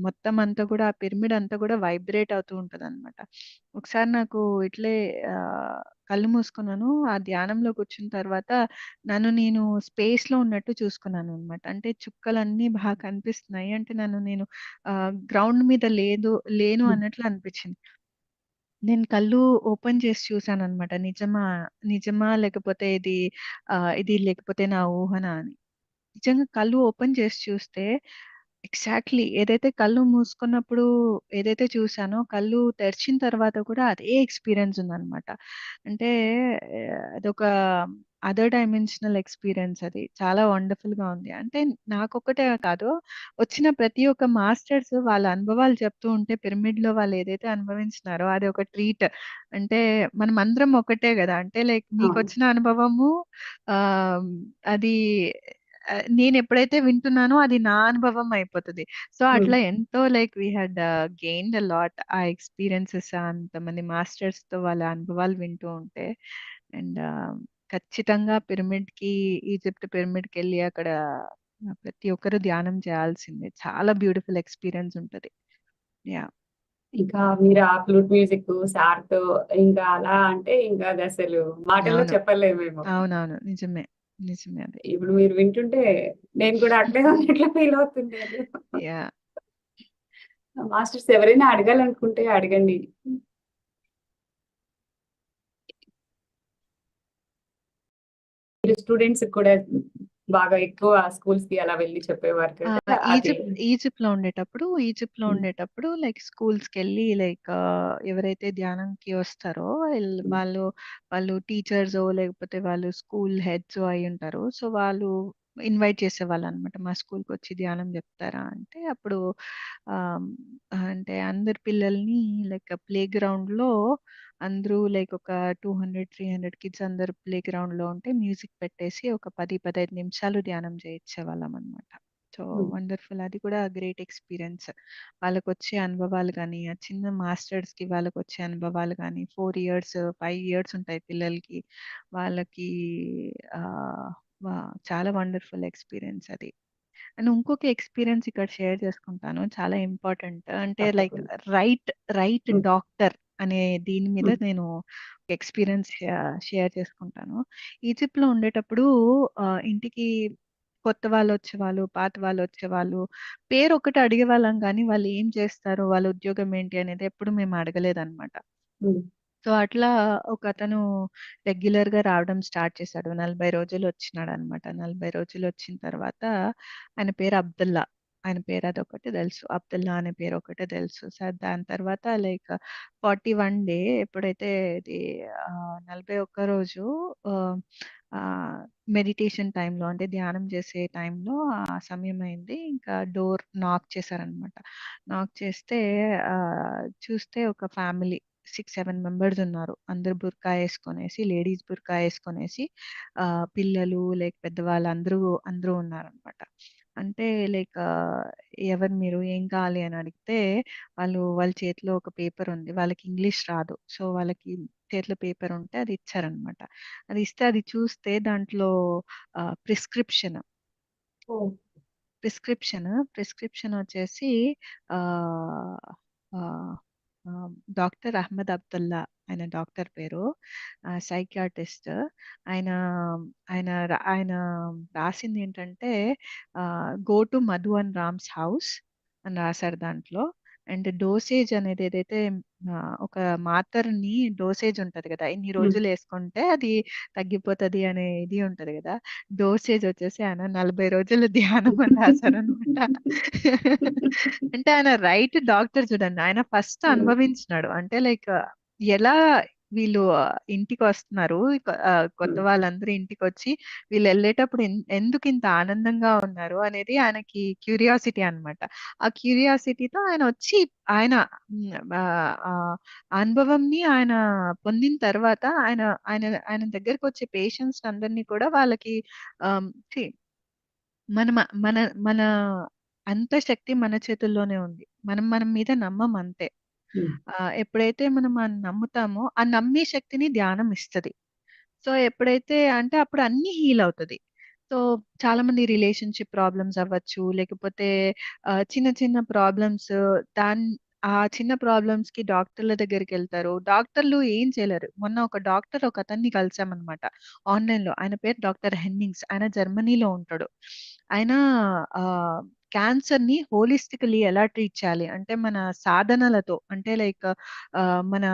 మొత్తం అంతా కూడా ఆ పిరమిడ్ అంతా కూడా వైబ్రేట్ అవుతూ ఉంటది అనమాట. ఒకసారి నాకు ఇట్లే ఆ, కళ్ళు మూసుకున్నాను. ఆ ధ్యానంలో కూర్చున్న తర్వాత నన్ను నేను స్పేస్ లో ఉన్నట్టు చూసుకున్నాను అనమాట. అంటే చుక్కలన్నీ బాగా కనిపిస్తున్నాయి, అంటే నన్ను నేను గ్రౌండ్ మీద లేను అన్నట్లు అనిపించింది. నేను కళ్ళు ఓపెన్ చేసి చూసాననమాట. నిజమా? నిజమా? లేకపోతే ఇది లేకపోతే నా ఊహనా అని. నిజంగా కళ్ళు ఓపెన్ చేసి చూస్తే ఎగ్జాక్ట్‌లీ ఏదైతే కళ్ళు మూసుకున్నప్పుడు ఏదైతే చూసానో, కళ్ళు తెరిచిన తర్వాత కూడా అదే ఎక్స్‌పీరియన్స్ ఉందనమాట. అంటే అదొక అదర్ డైమెన్షనల్ ఎక్స్‌పీరియన్స్ అది. చాలా వండర్‌ఫుల్‌గా ఉంది. అంటే నాకొక్కటే కాదు, వచ్చిన ప్రతి ఒక్క మాస్టర్స్ వాళ్ళ అనుభవాలు చెప్తూ ఉంటే పిరమిడ్‌లో వాళ్ళు ఏదైతే అనుభవించినారో అది ఒక ట్రీట్. అంటే మనమందరం ఒకటే గదా! అంటే లైక్ అవును. మీకొచ్చిన అనుభవము ఆహ్, అది నేనెప్పుడైతే వింటున్నానో అది నా అనుభవం అయిపోతది. సో, అట్లా ఎంతో like we had gained a lot ఆ ఎక్స్‌పీరియన్సెస్ అంతమంది మాస్టర్స్‌తో వాళ్ళ అనుభవాలు వింటూ ఉంటే. అండ్ ఖచ్చితంగా ఈజిప్ట్ పిరమిడ్‌కెళ్ళి అక్కడ ప్రతి ఒక్కరు ధ్యానం చేయాల్సిందే. చాలా బ్యూటిఫుల్ ఎక్స్‌పీరియన్స్ ఉంటది. యాహ్! ఇంకా మీరు ఆ ఫ్లూట్ మ్యూజిక్ సార్‌తో ఇంకా అలా అంటే ఇంకా అదసలు మాటల్లో అవును. చెప్పలేమేమో. అవునవును. నిజమే. నిజమే అది. ఇప్పుడు మీరు వింటుంటే నేను కూడా అట్లే ఉన్నట్లు ఫీల్ అవుతున్నాను. యాహ్! మాస్టర్స్ ఎవరైనా అడగాలనుకుంటే అడగండి. మీరు స్టూడెంట్స్‌కి కూడా బాగా ఎక్కువ స్కూల్స్‌కి అలా వెళ్లి చెప్పేవారు కదా! అది. ఈజిప్ట్‌లో హ్మ్. ఉండేటప్పుడు లైక్ స్కూల్స్‌కెళ్ళి లైక్ ఎవరైతే ధ్యానంకి వస్తారో హ్మ్. వాళ్ళు టీచర్సో లేకపోతే వాళ్ళు స్కూల్ హెడ్సో అయ్యుంటారు. సో, వాళ్ళు ఇన్వైట్ చేసేవాళ్ళనమాట. మా స్కూల్‌కొచ్చి ధ్యానం చెప్తారా అంటే అప్పుడు ఆహ్, అంటే అందరి పిల్లల్ని లైక్ ప్లే గ్రౌండ్‌లో అందరూ లైక్ ఒక 200, 300 కిడ్స్ అందరూ ప్లే గ్రౌండ్‌లో ఉంటే మ్యూజిక్ పెట్టేసి ఒక 10, 15 నిమిషాలు ధ్యానం చేయించేవాళ్ళమనమాట. సో, హ్మ్. వండర్‌ఫుల్. అది కూడా గ్రేట్ ఎక్స్‌పీరియన్స్. వాళ్ళకొచ్చే అనుభవాలు గానీ, ఆ చిన్న మాస్టర్స్‌కి వాళ్ళకొచ్చే అనుభవాలు గానీ, 4 ఇయర్స్, 5 ఇయర్స్ ఉంటాయి పిల్లలకి. వాళ్ళకి ఆహ్, వ చాలా వండర్‌ఫుల్ ఎక్స్‌పీరియన్స్ అది. అండ్ ఇంకొక ఎక్స్‌పీరియన్స్ ఇక్కడ షేర్ చేసుకుంటాను. చాలా ఇంపార్టెంట్. అంటే లైక్ తప్పకుండా. రైట్ రైట్ హ్మ్. డాక్టర్ అనే దీని మీద హ్మ్. నేను ఎక్స్‌పీరియన్స్ షేర్ చేసుకుంటాను. ఈజిప్ట్‌లో ఉండేటప్పుడు ఇంటికి కొత్త వాళ్ళొచ్చేవాళ్ళు, పాత వాళ్ళొచ్చేవాళ్ళు. పేరొక్కటి అడిగేవాళ్ళం గానీ, వాళ్ళు ఏం చేస్తారు? వాళ్ళ ఉద్యోగం ఏంటి? అనేది ఎప్పుడు మేము అడగలేదనమాట. హ్మ్. సో, అట్లా ఒకతను రెగ్యులర్‌గా రావడం స్టార్ట్ చేశాడు. 40 రోజులు వచ్చినాడనమాట. 40 రోజులు వచ్చిన తర్వాత ఆయన పేరు అబ్దుల్లా. ఆయన పేరు అదొక్కటే తెలుసు. అబ్దుల్లా అనే పేరు ఒకటే తెలుసు. దాని తర్వాత లైక్ 41 డే ఎప్పుడైతే ఇది 41 రోజు ఆహ్, ఆహ్, మెడిటేషన్ టైమ్‌లో అంటే ధ్యానం చేసే టైంలో ఆ సమయం అయింది. ఇంకా డోర్ నాక్ చేశారనమాట. నాక్ చేస్తే చూస్తే ఒక ఫ్యామిలీ 6, 7 మెంబర్స్ ఉన్నారు. అందరూ బుర్కా యేసుకొనేసి, లేడీస్ బుర్కా యేసుకొనేసి పిల్లలు లైక్ పెద్దవాళ్ళు అందరూ ఉన్నారనమాట. అంటే లైక్ ఎవరు మీరు? ఏం కావాలి? అని అడిగితే వాళ్ళ చేతిలో ఒక పేపర్ ఉంది. వాళ్ళకి ఇంగ్లీష్ రాదు. సో, వాళ్ళకి చేతిలో పేపర్ ఉంటే అది ఇచ్చారనమాట. అది ఇస్తే అది చూస్తే దాంట్లో ప్రిస్క్రిప్షన్ ఓహ్! ప్రిస్క్రిప్షన్ వచ్చేసి ఆహ్, ఆహ్, డాక్టర్ అహ్మద్ అబ్దుల్లా ఆయన డాక్టర్ పేరు. సైకియాట్రిస్ట్. ఆయన ఆయన రాసిందేంటంటే go to Madhu and Ram's house అని రాసారు దాంట్లో. అండ్ డోసేజ్ అనేది ఏదైతే ఒక మాత్రని డోసేజ్ ఉంటది కదా, ఇన్ని ఉమ్. రోజులు వేసుకుంటే అది తగ్గిపోతది అనే ఇది ఉంటది కదా. డోసేజ్ వచ్చేసి ఆయన 40 రోజులు ధ్యానం అని రాశారనమాట. అంటే ఆయన రైట్ డాక్టర్ చూడండి, ఆయన ఫస్ట్ ఉమ్. అనుభవించినాడు. అంటే లైక్ ఎలా వీళ్ళు ఇంటికి వస్తున్నారు, కొత్త ఉమ్. వాళ్ళందరూ ఇంటికి వచ్చి వీళ్ళు వెళ్ళేటప్పుడు ఎందుకు ఇంత ఆనందంగా ఉన్నారు అనేది ఆయనకి క్యూరియాసిటీ అన్నమాట. ఆ క్యూరియాసిటీతో ఆయన వచ్చి ఆయన మ్, ఆ ఆ అనుభవంని ఆయన పొందిన తర్వాత ఆయన ఆయన ఆయన దగ్గరకు వచ్చే పేషెంట్స్ అందరినీ కూడా వాళ్ళకి see, మన మన మన అంత శక్తి మన చేతుల్లోనే ఉంది. మనం మనం మీద నమ్మం అంతే. ఉమ్. ఎప్పుడైతే మనం నమ్ముతామో ఆ నమ్మే శక్తిని ధ్యానం ఇస్తది. సో ఎప్పుడైతే అంటే అప్పుడు అన్ని హీల్ అవుతది. సో చాలా మంది రిలేషన్షిప్ ప్రాబ్లమ్స్ అవ్వచ్చు, లేకపోతే చిన్న చిన్న ప్రాబ్లమ్స్, దాన్ ఆ చిన్న ప్రాబ్లమ్స్ కి డాక్టర్ల దగ్గరికి వెళ్తారు. డాక్టర్లు ఏం చేయలేరు. మొన్న ఒక డాక్టర్ ఒక అతన్ని కలిసామన్నమాట ఆన్లైన్ లో. ఆయన పేరు డాక్టర్ హెన్నింగ్స్. ఆయన జర్మనీలో ఉంటాడు. ఆయన క్యాన్సర్ ని హోలిస్టికలీ ఎలా ట్రీట్ చేయాలి అంటే మన సాధనలతో, అంటే లైక్ మన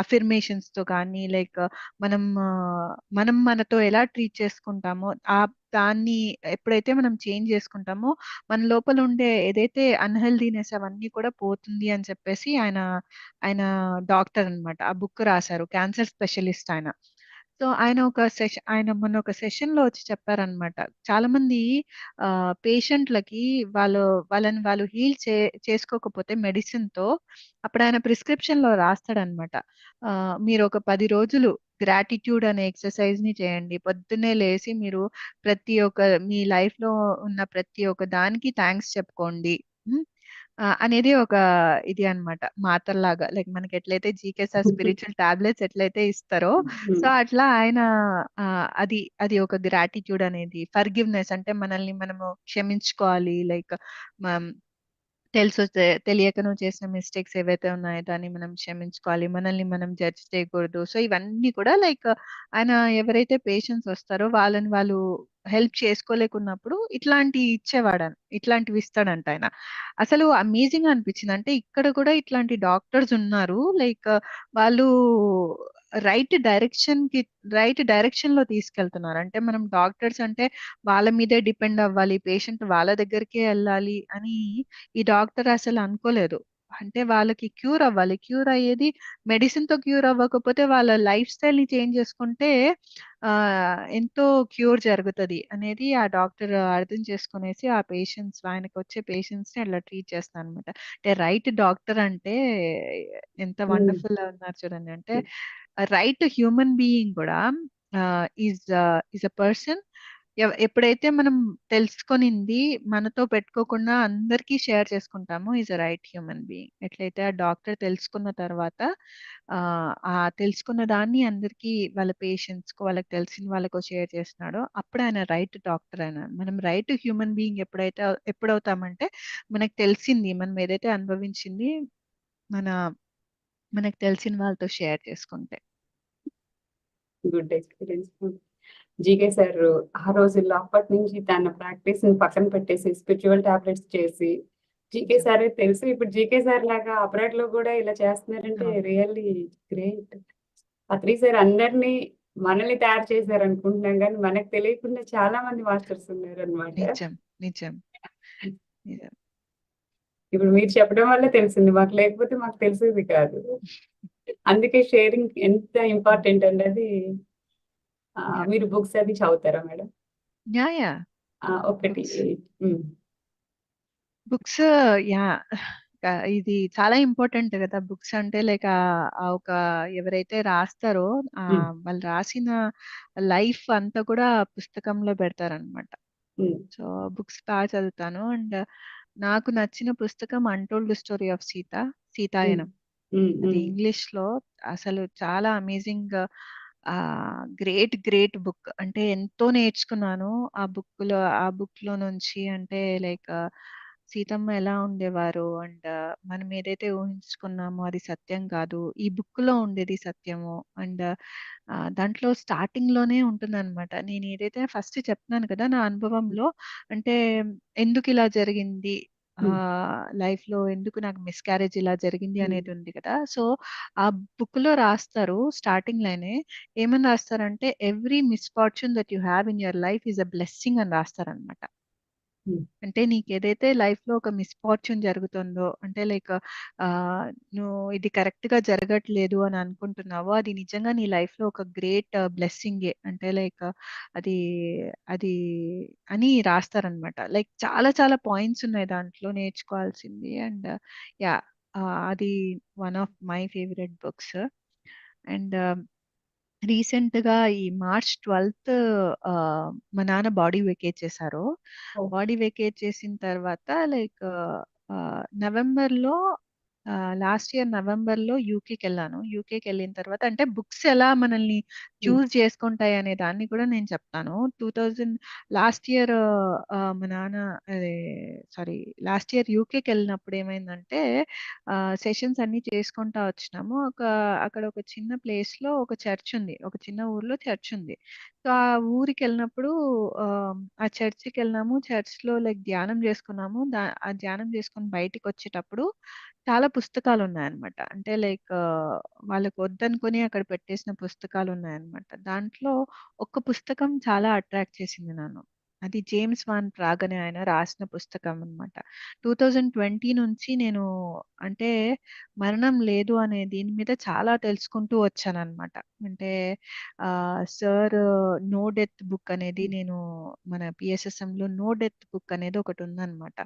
అఫర్మేషన్స్ తో కానీ, లైక్ మనం మనం మనతో ఎలా ట్రీట్ చేసుకుంటామో దాన్ని ఎప్పుడైతే మనం చేంజ్ చేసుకుంటామో మన లోపల ఉండే ఏదైతే అన్‌హెల్తీనెస్ అవన్నీ కూడా పోతుంది అని చెప్పేసి ఆయన ఆయన డాక్టర్ అన్నమాట. ఆ బుక్ రాశారు. క్యాన్సర్ స్పెషలిస్ట్ ఆయన. సో ఆయన మొన్న ఒక సెషన్‌లో వచ్చి చెప్పారన్నమాట. చాలా మంది పేషెంట్‌లకి వాళ్ళని వాళ్ళు హీల్ చేసుకోకపోతే మెడిసిన్‌తో అప్పుడు ఆయన ప్రిస్క్రిప్షన్‌లో రాస్తాడన్నమాట. మీరు ఒక 10 రోజులు గ్రాటిట్యూడ్ అనే ఎక్సర్సైజ్‌ని చేయండి. పొద్దున్నే లేసి మీరు మీ లైఫ్‌లో ఉన్న ప్రతి ఒక్క దానికి థాంక్స్ చెప్పుకోండి. హ్మ్. అనేది ఒక ఇది అన్నమాట. మాత్రలాగా. లైక్ మనకి ఎట్లయితే జీకేఎస్ఆర్ స్పిరిచ్యువల్ టాబ్లెట్స్ ఎట్లయితే ఇస్తారో, సో ఉమ్. అట్లా ఆయన అది ఒక గ్రాటిట్యూడ్ అనేది, ఫర్‌గివ్‌నెస్ అంటే మనల్ని మనము క్షమించుకోవాలి. లైక్ మనం తెలియకనో చేసిన మిస్టేక్స్ ఏవైతే ఉన్నాయో దాన్ని మనం క్షమించుకోవాలి. మనల్ని మనం జడ్జ్ చేయకూడదు. సో ఇవన్నీ కూడా లైక్ ఆయన ఎవరైతే పేషెంట్స్ వస్తారో వాళ్ళని వాళ్ళు హెల్ప్ చేసుకోలేకున్నప్పుడు ఇట్లాంటివి ఇస్తాడంట ఆయన. అసలు అమేజింగ్ అనిపించింది. అంటే ఇక్కడ కూడా ఇట్లాంటి డాక్టర్స్ ఉన్నారు. లైక్ వాళ్ళు రైట్ డైరెక్షన్ కి రైట్ డైరెక్షన్ లో తీసుకెళ్తున్నారు. అంటే మనం డాక్టర్స్ అంటే వాళ్ళ మీదే డిపెండ్ అవ్వాలి, పేషెంట్ వాళ్ళ దగ్గరికే వెళ్ళాలి అని ఈ డాక్టర్ అసలు అనుకోలేదు. అంటే వాళ్ళకి క్యూర్ అవ్వాలి. క్యూర్ అయ్యేది మెడిసిన్ తో క్యూర్ అవ్వకపోతే వాళ్ళ లైఫ్ స్టైల్ ని చేంజ్ చేసుకుంటే ఎంతో క్యూర్ జరుగుతది అనేది ఆ డాక్టర్ అర్థం చేసుకునేసి ఆ ఆయనకు వచ్చే పేషెంట్స్ ని అట్లా ట్రీట్ చేస్తాను అనమాట. అంటే రైట్ డాక్టర్ అంటే ఎంత ఉమ్. వండర్ఫుల్ ఉన్నారు చూడండి. అంటే రైట్ హ్యూమన్ బీయింగ్ కూడా ఈజ్ ఈజ్ అ పర్సన్ ఎప్పుడైతే మనం తెలుసుకొనింది మనతో పెట్టుకోకుండా అందరికీ షేర్ చేసుకుంటామో is a right human being. ఎట్లయితే ఆ డాక్టర్ తెలుసుకున్న తర్వాత ఆ ఆ తెలుసుకున్న దాన్ని అందరికీ వాళ్ళ పేషెంట్స్ కు వాళ్ళకి తెలిసిన వాళ్ళకు షేర్ చేస్తున్నాడో అప్పుడు ఆయన రైట్ డాక్టర్. ఆయన మనం రైట్ హ్యూమన్ బీయింగ్ ఎప్పుడవుతామంటే మనకు తెలిసింది, మనం ఏదైతే అనుభవించింది మన మనకు తెలిసిన వాళ్ళతో షేర్ చేసుకుంటే. Good experience. జీకే సార్ ఆ రోజుల్లో అప్పటి నుంచి తన ప్రాక్టీస్ ని పక్కన పెట్టేసి స్పిరిచువల్ టాబ్లెట్స్ చేసి జీకే నిజం. సార్ తెలుసు. ఇప్పుడు జీకే సార్ లాగా అబ్రాడ్ లో కూడా ఇలా చేస్తున్నారంటే అవును. Really great. అత్రి సార్ అందరినీ మనల్ని తయారు చేశారు అనుకుంటున్నాం కానీ మనకు తెలియకుండా చాలా మంది మాస్టర్స్ ఉన్నారు అనమాట. నిజం. నిజం. నిజం. ఇప్పుడు మీరు చెప్పడం వల్ల తెలిసింది, మాకు లేకపోతే మాకు తెలిసేది కాదు. అందుకే షేరింగ్ ఎంత ఇంపార్టెంట్ అన్నది. Yeah. మీరు బుక్స్ అది చదువుతారా మేడం? యా ఒకటి. బుక్స్ ఉమ్. బుక్స్ యా ఇది చాలా ఇంపార్టెంట్ కదా. బుక్స్ అంటే లైక్ ఒక ఎవరైతే రాస్తారో ఉమ్. వాళ్ళు రాసిన లైఫ్ అంతా కూడా పుస్తకంలో పెడతారనమాట. ఉమ్. సో బుక్స్ బాగా చదువుతాను. అండ్ నాకు నచ్చిన పుస్తకం అన్టోల్డ్ స్టోరీ ఆఫ్ ఉమ్. సీతాయనం. ఉమ్. అది ఉమ్. ఇంగ్లీష్ లో అసలు చాలా అమేజింగ్, గ్రేట్ బుక్. అంటే ఎంతో నేర్చుకున్నాను ఆ బుక్ లో నుంచి. అంటే లైక్ సీతమ్మ ఎలా ఉండేవారు, అండ్ మనం ఏదైతే ఊహించుకున్నామో అది సత్యం కాదు, ఈ బుక్ లో ఉండేది సత్యము. అండ్ దాంట్లో స్టార్టింగ్ లోనే ఉంటుందన్నమాట. నేను ఏదైతే ఫస్ట్ చెప్తున్నాను కదా నా అనుభవంలో, అంటే ఎందుకు ఇలా జరిగింది, లైఫ్‌లో ఎందుకు నాకు మిస్‌క్యారేజ్ ఇలా జరిగింది హ్మ్. అనేది ఉంది కదా! సో, ఆ బుక్‌లో రాస్తారు స్టార్టింగ్ లైనే ఏమని రాస్తారంటే, "every misfortune that you have in your life is a blessing" అని రాస్తారనమాట. హ్మ్. అంటే నీకేదైతే లైఫ్‌లో ఒక మిస్‌ఫార్చ్యూన్ జరుగుతుందో, అంటే లైక్ నువ్వు ఇది కరెక్ట్‌గా జరగట్లేదు అని అనుకుంటున్నావో, అది నిజంగా నీ లైఫ్‌లో ఒక గ్రేట్ బ్లెస్సింగే. అంటే లైక్ అది అది అని రాస్తారనమాట. లైక్ చాలా చాలా పాయింట్స్ ఉన్నాయి దాంట్లో నేర్చుకోవాల్సింది. And yeah! అది one of my favourite books. And రీసెంట్‌గా ఈ మార్చ్ 12థ్ మా నాన్న బాడీ వెకేట్ చేశారు. ఓహ్! బాడీ వెకేట్ చేసిన తర్వాత లైక్ నవంబర్‌లో లాస్ట్ ఇయర్ నవంబర్‌లో యూకేకెళ్ళాను. యూకేకెళ్ళిన తర్వాత అంటే బుక్స్ ఎలా మనల్ని హ్మ్. చూజ్ చేసుకుంటాయి అనే దాన్ని కూడా నేను చెప్తాను. 2000 లాస్ట్ ఇయర్ మా నాన్న అదే సారీ లాస్ట్ ఇయర్ యూకేకెళ్ళినప్పుడు ఏమైందంటే సెషన్స్ అన్నీ చేసుకుంటా వచ్చినాము. అక్కడ ఒక చిన్న ప్లేస్‌లో ఒక చర్చ్ ఉంది. ఒక చిన్న ఊర్లో చర్చ్ ఉంది. సో, ఆ ఊరికెళ్ళినప్పుడు ఆ చర్చికెళ్ళినాము. చర్చ్‌లో లైక్ ధ్యానం చేసుకున్నాము. ఆ ధ్యానం చేసుకొని బయటికొచ్చేటప్పుడు చాలా పుస్తకాలున్నాయన్నమాట. అంటే లైక్ వాళ్ళకి వద్దనుకుని అక్కడ పెట్టేసిన పుస్తకాలున్నాయన్నమాట. దాంట్లో ఒక పుస్తకం చాలా అట్రాక్ట్ చేసింది నన్ను. అది జేమ్స్ వాన్ ప్రాగ్ అనే ఆయన రాసిన పుస్తకం అన్నమాట. 2020 నుంచి నేను అంటే మరణం లేదు అనే దీని మీద చాలా తెలుసుకుంటూ వచ్చానన్నమాట. అంటే సార్ నో డెత్ బుక్ అనేది నేను మన పిఎస్ఎస్ఎంలో నో డెత్ బుక్ అనేది ఒకటుందన్నమాట.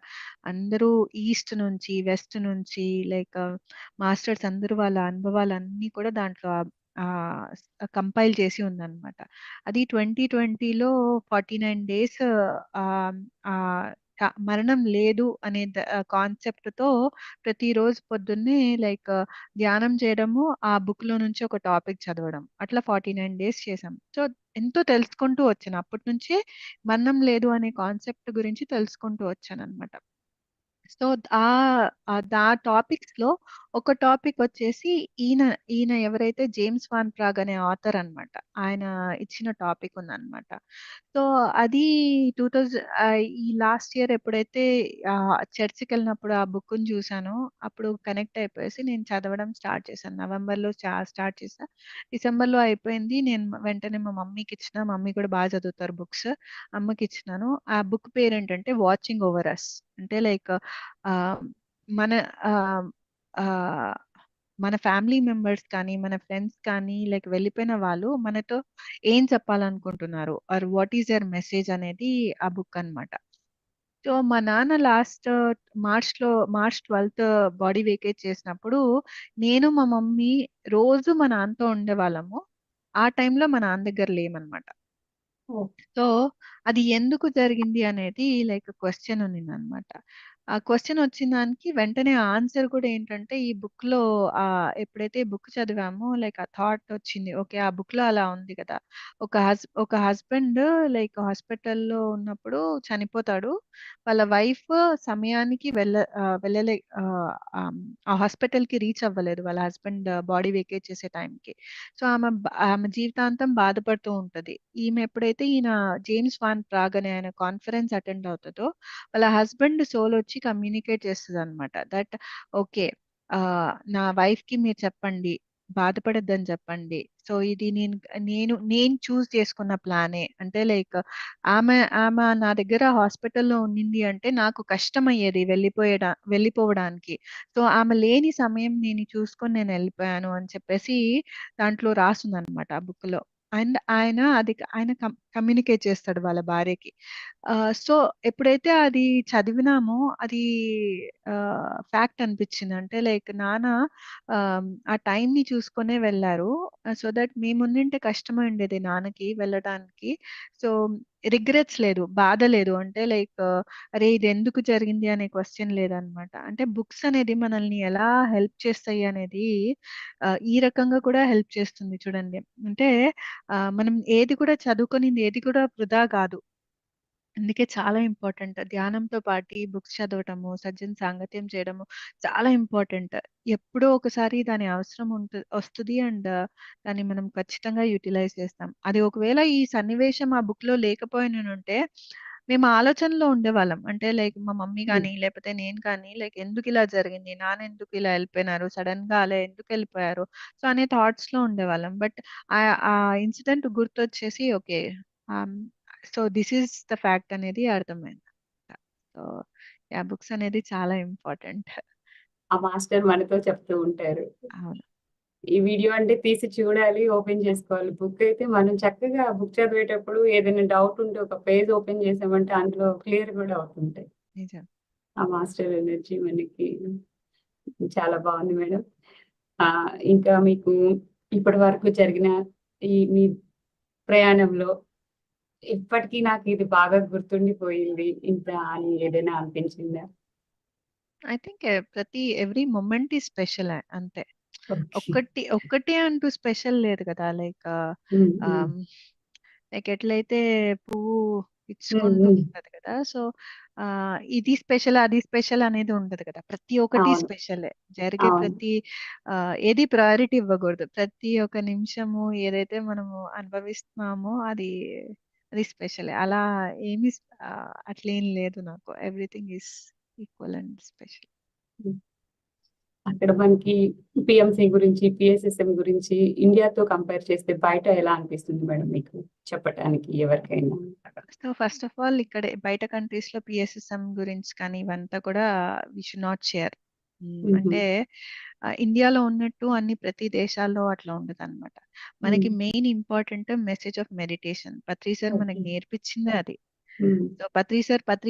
అందరూ ఈస్ట్ నుంచి, వెస్ట్ నుంచి లైక్ మాస్టర్స్ అందరూ వాళ్ళ అనుభవాలన్నీ కూడా దాంట్లో ఆహ్, కంపైల్ చేసి ఉందన్నమాట. అది 2020లో 49 డేస్ ఆహ్, ఆహ్, మరణం లేదు అనే కాన్సెప్ట్‌తో ప్రతిరోజు పొద్దున్నే లైక్ ధ్యానం చేయడము, ఆ బుక్‌లో నుంచి ఒక టాపిక్ చదవడం. అట్లా 49 డేస్ చేశాం. సో, ఎంతో తెలుసుకుంటూ వచ్చాను. అప్పటినుంచే మరణం లేదు అనే కాన్సెప్ట్ గురించి తెలుసుకుంటూ వచ్చానన్నమాట. సో, ఆ టాపిక్స్‌లో ఒక టాపిక్ వచ్చేసి ఈయన, ఈయన ఎవరైతే జేమ్స్ వాన్ ప్రాగ్ అనే ఆథర్ అన్నమాట. ఆయన ఇచ్చిన టాపిక్ ఉందన్నమాట. సో, అది 2000 ఈ లాస్ట్ ఇయర్ ఎప్పుడైతే చర్చ్‌కెళ్ళినప్పుడు ఆ బుక్‌ని చూసానో, అప్పుడు కనెక్ట్ అయిపోయేసి నేను చదవడం స్టార్ట్ చేశాను. నవంబర్‌లో స్టార్ట్ చేశా. డిసెంబర్‌లో అయిపోయింది. నేను వెంటనే మా మమ్మీకిచ్చిన. మమ్మీ కూడా బాగా చదువుతారు బుక్స్. అమ్మకిచ్చినాను. ఆ బుక్ పేరేంటంటే 'వాచింగ్ ఓవర్ అస్'. అంటే లైక్ ఆహ్, మన ఆహ్, ఆహ్, మన ఫ్యామిలీ మెంబర్స్ కానీ, మన ఫ్రెండ్స్ కానీ లైక్ వెళ్ళిపోయిన వాళ్ళు మనతో ఏం చెప్పాలనుకుంటున్నారు? Or what is their message అనేది ఆ బుక్ అన్నమాట. సో, మా నాన్న మార్చ్ 12థ్ బాడీ వెకేట్ చేసినప్పుడు నేను, మా మమ్మీ రోజు మా నాన్నతో ఉండేవాళ్ళము. ఆ టైంలో మా నాన్న దగ్గర లేమన్నమాట. ఓహ్! సో, అది ఎందుకు జరిగింది అనేది లైక్ క్వెషన్ ఉన్నిందనమాట. ఆ క్వెషన్ వచ్చిన దానికి వెంటనే ఆన్సర్ కూడా ఏంటంటే, ఈ బుక్‌లో ఎప్పుడైతే ఈ బుక్ చదివామో లైక్ ఆ థాట్ వచ్చింది. ఓకే. ఆ బుక్‌లో అలా ఉంది కదా! ఒక హస్బెండ్ లైక్ హాస్పిటల్‌లో ఉన్నప్పుడు చనిపోతాడు. వాళ్ళ వైఫ్ సమయానికి వెళ్ళలే ఆ హాస్పిటల్‌కి రీచ్ అవ్వలేదు. వాళ్ళ హస్బెండ్ బాడీ వెకేట్ చేసే టైంకి. సో, ఆమె జీవితాంతం బాధపడుతూ ఉంటది. ఈమె ఎప్పుడైతే ఈయన జేమ్స్ వాన్ ప్రాగ్ అనే ఆయన కాన్ఫరెన్స్ అటెండ్ అవుతదో, వాళ్ళ హస్బెండ్ సోల్ వచ్చి కమ్యూనికేట్ చేస్తదనమాట. That okay. నా వైఫ్‌కి మీరు చెప్పండి. బాధపడొద్దని చెప్పండి. సో, ఇది నేను చూజ్ చేసుకున్న ప్లానే. అంటే లైక్ ఆమె నా దగ్గర హాస్పిటల్‌లో ఉండింది అంటే నాకు కష్టమయ్యేది వెళ్ళిపోవడానికి. సో, ఆమె లేని సమయం నేను చూసుకొని నేనెళ్ళిపోయాను అని చెప్పేసి దాంట్లో రాసుందనమాట ఆ బుక్‌లో. అండ్ ఆయన కమ్యూనికేట్ చేస్తాడు వాళ్ళ భార్యకి. సో, ఎప్పుడైతే అది చదివినామో అది ఫ్యాక్ట్ అనిపిచ్చింది. అంటే లైక్ నాన్న ఆ టైంని చూసుకొనే వెళ్లారు. సో దట్ మేముండుంటే కష్టమై ఉండేది నాన్నకి వెళ్ళడానికి. సో, రిగ్రెట్స్ లేదు. బాధ లేదు. అంటే లైక్ అరే! ఇదెందుకు జరిగింది అనే క్వెషన్ లేదనమాట. అంటే బుక్స్ అనేది మనల్ని ఎలా హెల్ప్ చేస్తాయి అనేది ఈ రకంగా కూడా హెల్ప్ చేస్తుంది చూడండి. అంటే మనం ఏది కూడా చదువుకొనింది ఏది కూడా వృధా గాదు. అందుకే చాలా ఇంపార్టెంట్. ధ్యానంతో పాటి బుక్స్ చదవటము, సజ్జన సాంగత్యం చేయడము చాలా ఇంపార్టెంట్. ఎప్పుడో ఒకసారి దాని అవసరం వస్తది. అండ్ దాన్ని మనం ఖచ్చితంగా యుటిలైజ్ చేస్తాం. అది ఒకవేళ ఈ సన్నివేశం ఆ బుక్‌లో లేకపోయినుంటే మేము ఆలోచనలో ఉండేవాళ్ళం. అంటే లైక్ మా మమ్మీ ఉమ్, గానీ, లేపోతే నేను కానీ లైక్ ఎందుకిలా జరిగింది? నాన్నెందుకు ఇలా ఎళ్ళిపోయినారు? సడెన్‌గా అలా ఎందుకెళ్ళిపోయారు? సో, అనే థాట్స్‌లో ఉండేవాళ్ళం. బట్ ఆ ఇన్సిడెంట్ గుర్తొచ్చేసి ఓకే. ఆహ్, so, this is the fact అనేది అర్థమైంది. So, yeah! బుక్స్ అనేది చాలా ఇంపార్టెంట్. ఆ మాస్టర్ మనతో చెప్తూ ఉంటారు. అవును. ఈ వీడియో అంటే తీసి చూడాలి, ఓపెన్ చేసుకోవాలి. బుక్ అయితే మనం చక్కగా బుక్ చదివేటప్పుడు ఏదైనా డౌట్ ఉంటే ఒక పేజ్ ఓపెన్ చేసామంటే అందులో క్లియర్ కూడా అవుతుంటాయి. నిజం. ఆ మాస్టర్ ఎనర్జీ మనకి చాలా బాగుంది మేడం. ఇంకా మీకు ఇప్పటి వరకు జరిగిన ఈ మీ ప్రయాణంలో ఇప్పటికీ నాకు ఇది బాగా గుర్తుండిపోయింది ఇంత అని ఏదైనా అనిపించిందా? I think every moment is special అంతే. ఓకే. ఒక్కటే అంటూ స్పెషల్ లేదు కదా! హ్మ్. హ్మ్. ఆహ్, లైక్ ఎట్లయితే పువ్వు హ్మ్. విచ్చుకుంటూ హ్మ్. ఉంటది కదా! సో, ఇది స్పెషల్, అది స్పెషల్ అనేది ఉండదు కదా! ప్రతి ఒక్కటి అవును. స్పెషలే. జరిగే అవును. ప్రతి ఏది ప్రయారిటీ ఇవ్వకూడదు. ప్రతి ఒక్క నిమిషము ఏదైతే మనము అనుభవిస్తున్నామో అది స్పెషలే. అలా అట్లేం లేదు నాకు. Everything is equal and special. హ్మ్. అక్కడ మనకి పీఎంసీ గురించి, పీఎస్ఎస్ఎం గురించి ఇండియాతో కంపేర్ చేస్తే బయట ఎలా అనిపిస్తుంది మేడం మీకు చెప్పటానికి ఎవరికైనా? సో, ఫస్ట్ ఆఫ్ ఆల్ ఇక్కడే బయట కంట్రీస్‌లో పీఎస్ఎస్ఎం గురించి కానీ ఇవంతా కూడా వి షుడ్ నాట్ షేర్. హుహు. అంటే ఇండియాలో ఉన్నట్టు అన్ని ప్రతి దేశాల్లో అట్లా ఉండదనమాట. మనకి హ్మ్. Main important message of meditation. Patri sir మనకి ఓకే. నేర్పించిందే అది. హ్మ్. సో, పత్రి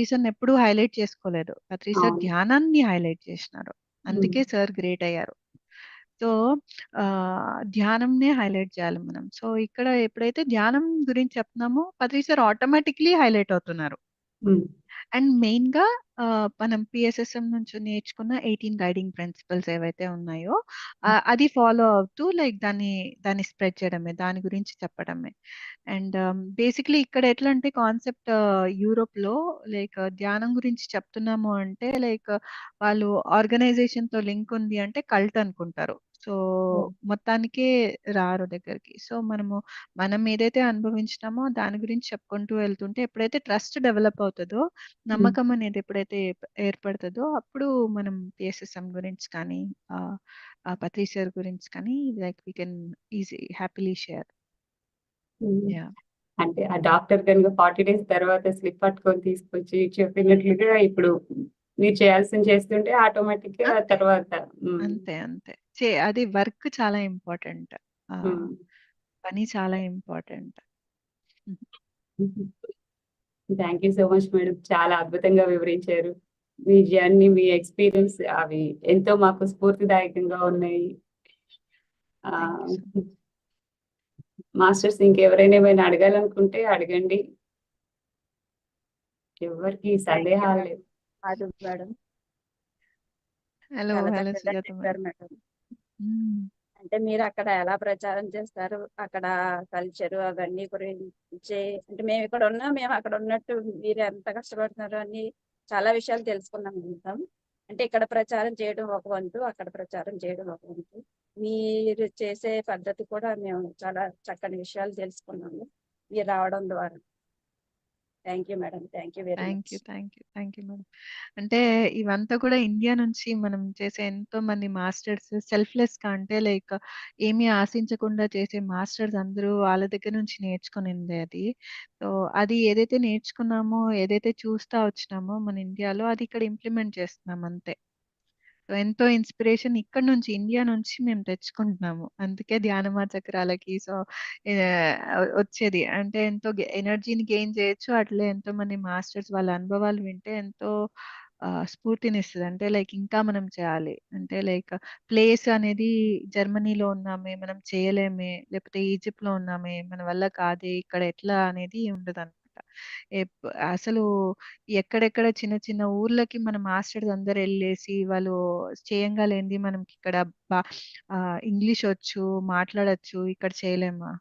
సార్‌ని ఎప్పుడూ హైలైట్ చేసుకోలేదు. పత్రి సార్ అవును. ధ్యానాన్ని హైలైట్ చేసినారు. హ్మ్. అందుకే సార్ గ్రేట్ అయ్యారు. సో, ధ్యానంనే హైలైట్ చేయాలి మనం. సో, ఇక్కడ ఎప్పుడైతే ధ్యానం గురించి చెప్తున్నామో పత్రి సార్ ఆటోమేటిక్‌లీ హైలైట్ అవుతున్నారు. హ్మ్. అండ్ మెయిన్‌గా మనం పీఎస్ఎస్ఎం నుంచి నేర్చుకున్న 18 గైడింగ్ ప్రిన్సిపల్స్ ఏవైతే ఉన్నాయో అది ఫాలో అవుతూ లైక్ దాన్ని స్ప్రెడ్ చేయడమే. దాని గురించి చెప్పడమే. అండ్ బేసిక్‌లీ ఇక్కడ ఎట్లా అంటే కాన్సెప్ట్ యూరోప్‌లో లైక్ ధ్యానం గురించి చెప్తున్నాము అంటే లైక్ వాళ్ళు ఆర్గనైజేషన్‌తో లింక్ ఉంది అంటే కల్ట్ అనుకుంటారు. సో, ఓహ్! మొత్తానికే రారు దగ్గరికి. సో, మనం ఏదైతే అనుభవించినామో దాని గురించి చెప్పుకుంటూ వెళ్తుంటే ఎప్పుడైతే ట్రస్ట్ డెవలప్ అవుతదో, హ్మ్. నమ్మకం అనేది ఎప్పుడైతే ఏర్పడతదో అప్పుడు మనం పిఎస్ఎస్ఎం గురించి కానీ ఆహ్, పత్రి సార్ గురించి కానీ like we can happily share. Hmm. Yeah! అంటే ఆ డాక్టర్ గనుక 40 డేస్ తర్వాత స్లిప్ పట్టుకొని తీసుకొచ్చి చెప్పినట్లుగా ఇప్పుడు మీరు చేయాల్సింది చేస్తుంటే ఆటోమేటిక్‌గా అంతే. తర్వాత హ్మ్. అంతే. అది వర్క్ చాలా ఇంపార్టెంట్. ఆహ్, హ్మ్. పని చాలా important. Thank you so much madam. చాలా అద్భుతంగా వివరించారు. మీ జర్నీ, మీ ఎక్స్‌పీరియన్స్ అవి ఎంతో మాకు స్ఫూర్తిదాయకంగా ఉన్నాయి. థాంక్ యూ ఆహ్, సో మాస్టర్స్ ఇంకెవరైనా ఏమైనా అడగాలనుకుంటే అడగండి. ఎవ్వరికీ థ్యాంక్ యూ సందేహాలు మేడం. లేవు. కాదు మేడం. హలో. చాలా హలో చక్కగా సుజాత చెప్పారు మేడం. మేడం. హ్మ్. అంటే మీరు అక్కడ ఎలా ప్రచారం చేస్తారు? అక్కడ కల్చరు అవన్నీ గురించి అంటే మేము ఇక్కడ ఉన్నాం, మేము అక్కడ ఉన్నట్టు మీరు ఎంత కష్టపడుతున్నారో అని చాలా విషయాలు తెలుసుకున్నాం ఉంటాం. అంటే ఇక్కడ ప్రచారం చేయడం ఒక వంతు, అక్కడ ప్రచారం చేయడం ఒక వంతు. మీరు చేసే పద్ధతి కూడా మేము చాలా చక్కని విషయాలు తెలుసుకున్నాము. మీరు రావడం ద్వారా. Thank you madam. Thank you very much. Thank you madam. అంటే ఇవంతా కూడా ఇండియా నుంచి మనం చేసే ఎంతో మంది మాస్టర్స్ సెల్ఫ్‌లెస్‌గా అంటే లైక్ ఏమీ ఆశించకుండా చేసే మాస్టర్స్ అందరూ వాళ్ళ దగ్గర నుంచి నేర్చుకునిందే అది. సో, అది ఏదైతే నేర్చుకున్నామో, ఏదైతే చూస్తా వచ్చినామో మన ఇండియాలో అది ఇక్కడ ఇంప్లిమెంట్ చేస్తున్నాం అంతే. సో, ఎంతో ఇన్‌స్పిరేషన్ ఇక్కడి నుంచి ఇండియా నుంచి మేము తెచ్చుకుంటున్నాము. అందుకే ధ్యానమా చక్రాలకి వచ్చేది. అంటే ఎంతో ఎనర్జీని గెయిన్ చేయొచ్చు. అట్లే ఎంతోమంది మాస్టర్స్ వాళ్ళ అనుభవాలు వింటే ఎంతో స్ఫూర్తినిస్తది. అంటే లైక్ ఇంకా మనం చేయాలి. అంటే లైక్ ప్లేస్ అనేది జర్మనీలో ఉన్నామే, మనం చేయలేమే, లేకపోతే ఈజిప్ట్‌లో ఉన్నామే, మన వల్ల కాదే, ఇక్కడ ఎట్లా అనేది ఉండదనమాట. అసలు ఎక్కడెక్కడ చిన్న చిన్న ఊర్లకి మన మాస్టర్స్ అందరూ ఎళ్ళేసి వాళ్ళు చేయంగా లేనిది మనకిక్కడ బ ఇంగ్లీష్ వచ్చు, మాట్లాడొచ్చు. ఇక్కడ చేయలేమా?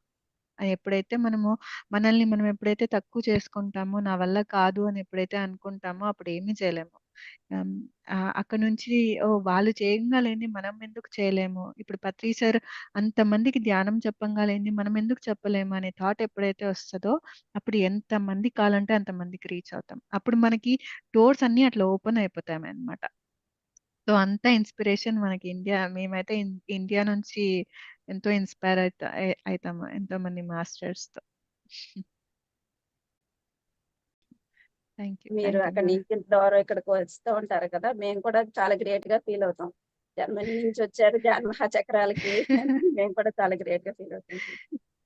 ఎప్పుడైతే మనము మనల్ని మనం ఎప్పుడైతే తక్కువ చేసుకుంటామో, నా వల్ల కాదు అని ఎప్పుడైతే అనుకుంటామో అప్పుడు ఏమీ చేయలేము. అక్కడ నుంచి వాళ్ళు చేయంగాలేంది మనం ఎందుకు చేయలేము? ఇప్పుడు పత్రి సార్ అంతమందికి ధ్యానం చెప్పంగాలేంది మనం ఎందుకు చెప్పలేము అనే థాట్ ఎప్పుడైతే వస్తదో, అప్పుడు ఎంతమంది కావాలంటే అంతమందికి రీచ్ అవుతాం. అప్పుడు మనకి డోర్స్ అన్నీ అట్లా ఓపెన్ అయిపోతాయన్నమాట. సో, అంత ఇన్స్పిరేషన్ మనకి మేమైతే ఇండియా నుంచి ఎంతో ఇన్స్పైర్ అయితాము ఎంతోమంది మాస్టర్స్‌తో. మీరు అక్కడ మేడం. నుంచి ద్వారా ఇక్కడికి వస్తూ ఉంటారు కదా, మేము కూడా చాలా గ్రేట్ గా ఫీల్ అవుతాం. జర్మనీ నుంచి వచ్చారు ధ్యాన మహాచక్రాలకి మేము కూడా చాలా గ్రేట్ గా ఫీల్ అవుతాం.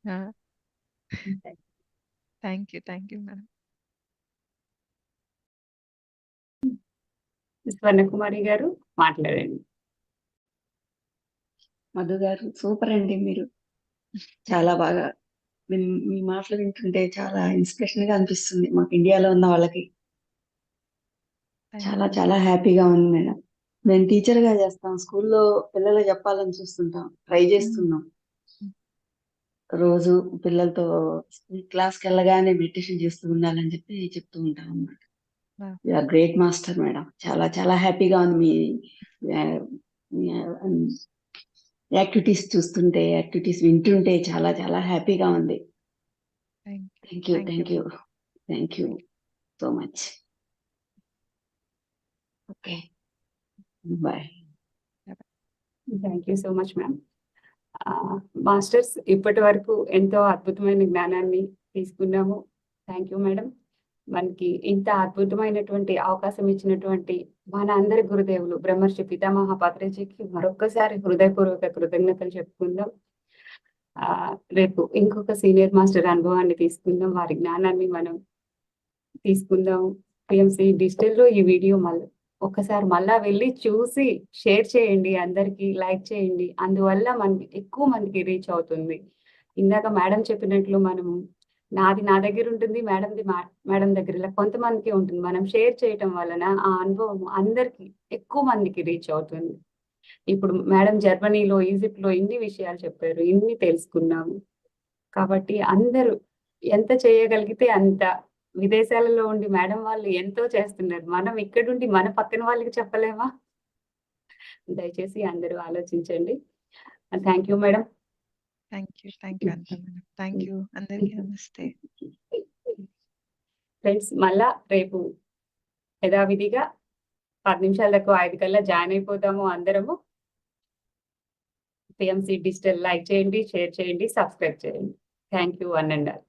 ఆ! Thank you madam. స్వర్ణకుమారి గారు మాట్లాడండి. మధు గారు సూపర్ అండి మీరు. చాలా బాగా మీ మాటలు వింటుంటే చాలా ఇన్స్పిరేషన్ గా అనిపిస్తుంది మాకు ఇండియాలో ఉన్న వాళ్ళకి. చాలా చాలా హ్యాపీగా ఉంది మేడం. మేము టీచర్ గా చేస్తాం, స్కూల్లో పిల్లలకు చెప్పాలని చూస్తుంటాం, ట్రై చేస్తున్నాం. రోజు పిల్లలతో క్లాస్కి వెళ్ళగానే మెడిటేషన్ చేస్తూ ఉండాలని చెప్పి చెప్తూ ఉంటాం అన్నమాట. You are great master madam. చాలా చాలా హ్యాపీగా ఉంది మీ యాక్టివిటీస్ చూస్తుంటే, యాక్టివిటీస్ వింటుంటే చాలా చాలా హ్యాపీగా ఉంది. Thank you so much. Okay, bye. Thank you so much ma'am. Masters ఇప్పటి వరకు ఎంతో అద్భుతమైన జ్ఞానాన్ని తీసుకున్నాము. Thank you madam. మనకి ఇంత అద్భుతమైనటువంటి అవకాశం ఇచ్చినటువంటి మన అందరి గురుదేవులు బ్రహ్మర్షి పితామహ పత్రిజీకి మరొక్కసారి హృదయపూర్వక కృతజ్ఞతలు చెప్పుకుందాం. రేపు ఇంకొక సీనియర్ మాస్టర్ అనుభవాన్ని తీసుకుందాం, వారి జ్ఞానాన్ని మనం తీసుకుందాం. పిఎంసి డిజిటల్లో ఈ వీడియో ఒక్కసారి మళ్ళా వెళ్ళి చూసి షేర్ చేయండి, అందరికి లైక్ చేయండి. అందువల్ల మనకి ఎక్కువ మందికి రీచ్ అవుతుంది. ఇందాక మేడం చెప్పినట్లు మనం నాది నా దగ్గర ఉంటుంది, మేడం దగ్గర ఇలా కొంతమందికి ఉంటుంది. మనం షేర్ చేయటం వలన ఆ అనుభవం అందరికి ఎక్కువ మందికి రీచ్ అవుతుంది. ఇప్పుడు మేడం జర్మనీలో, ఈజిప్ట్ లో ఇన్ని విషయాలు చెప్పారు, ఇన్ని తెలుసుకున్నాము. కాబట్టి అందరూ ఎంత చేయగలిగితే అంత. విదేశాలలో ఉండి మేడం వాళ్ళు ఎంతో చేస్తున్నారు, మనం ఇక్కడుండి మన పక్కన వాళ్ళకి చెప్పలేమా? దయచేసి అందరూ ఆలోచించండి. Thank you madam. Thank you అంతా మేడం. థ్యాంక్ యూ అందరికీ. నమస్తే ఫ్రెండ్స్. మళ్ళా రేపు యథావిధిగా 10 నిమిషాల దాకా 5 కల్లా జాయిన్ అయిపోతాము అందరము. పిఎంసి డిజిటల్ లైక్ చేయండి, షేర్ చేయండి, సబ్స్క్రైబ్ చేయండి. Thank you one and all.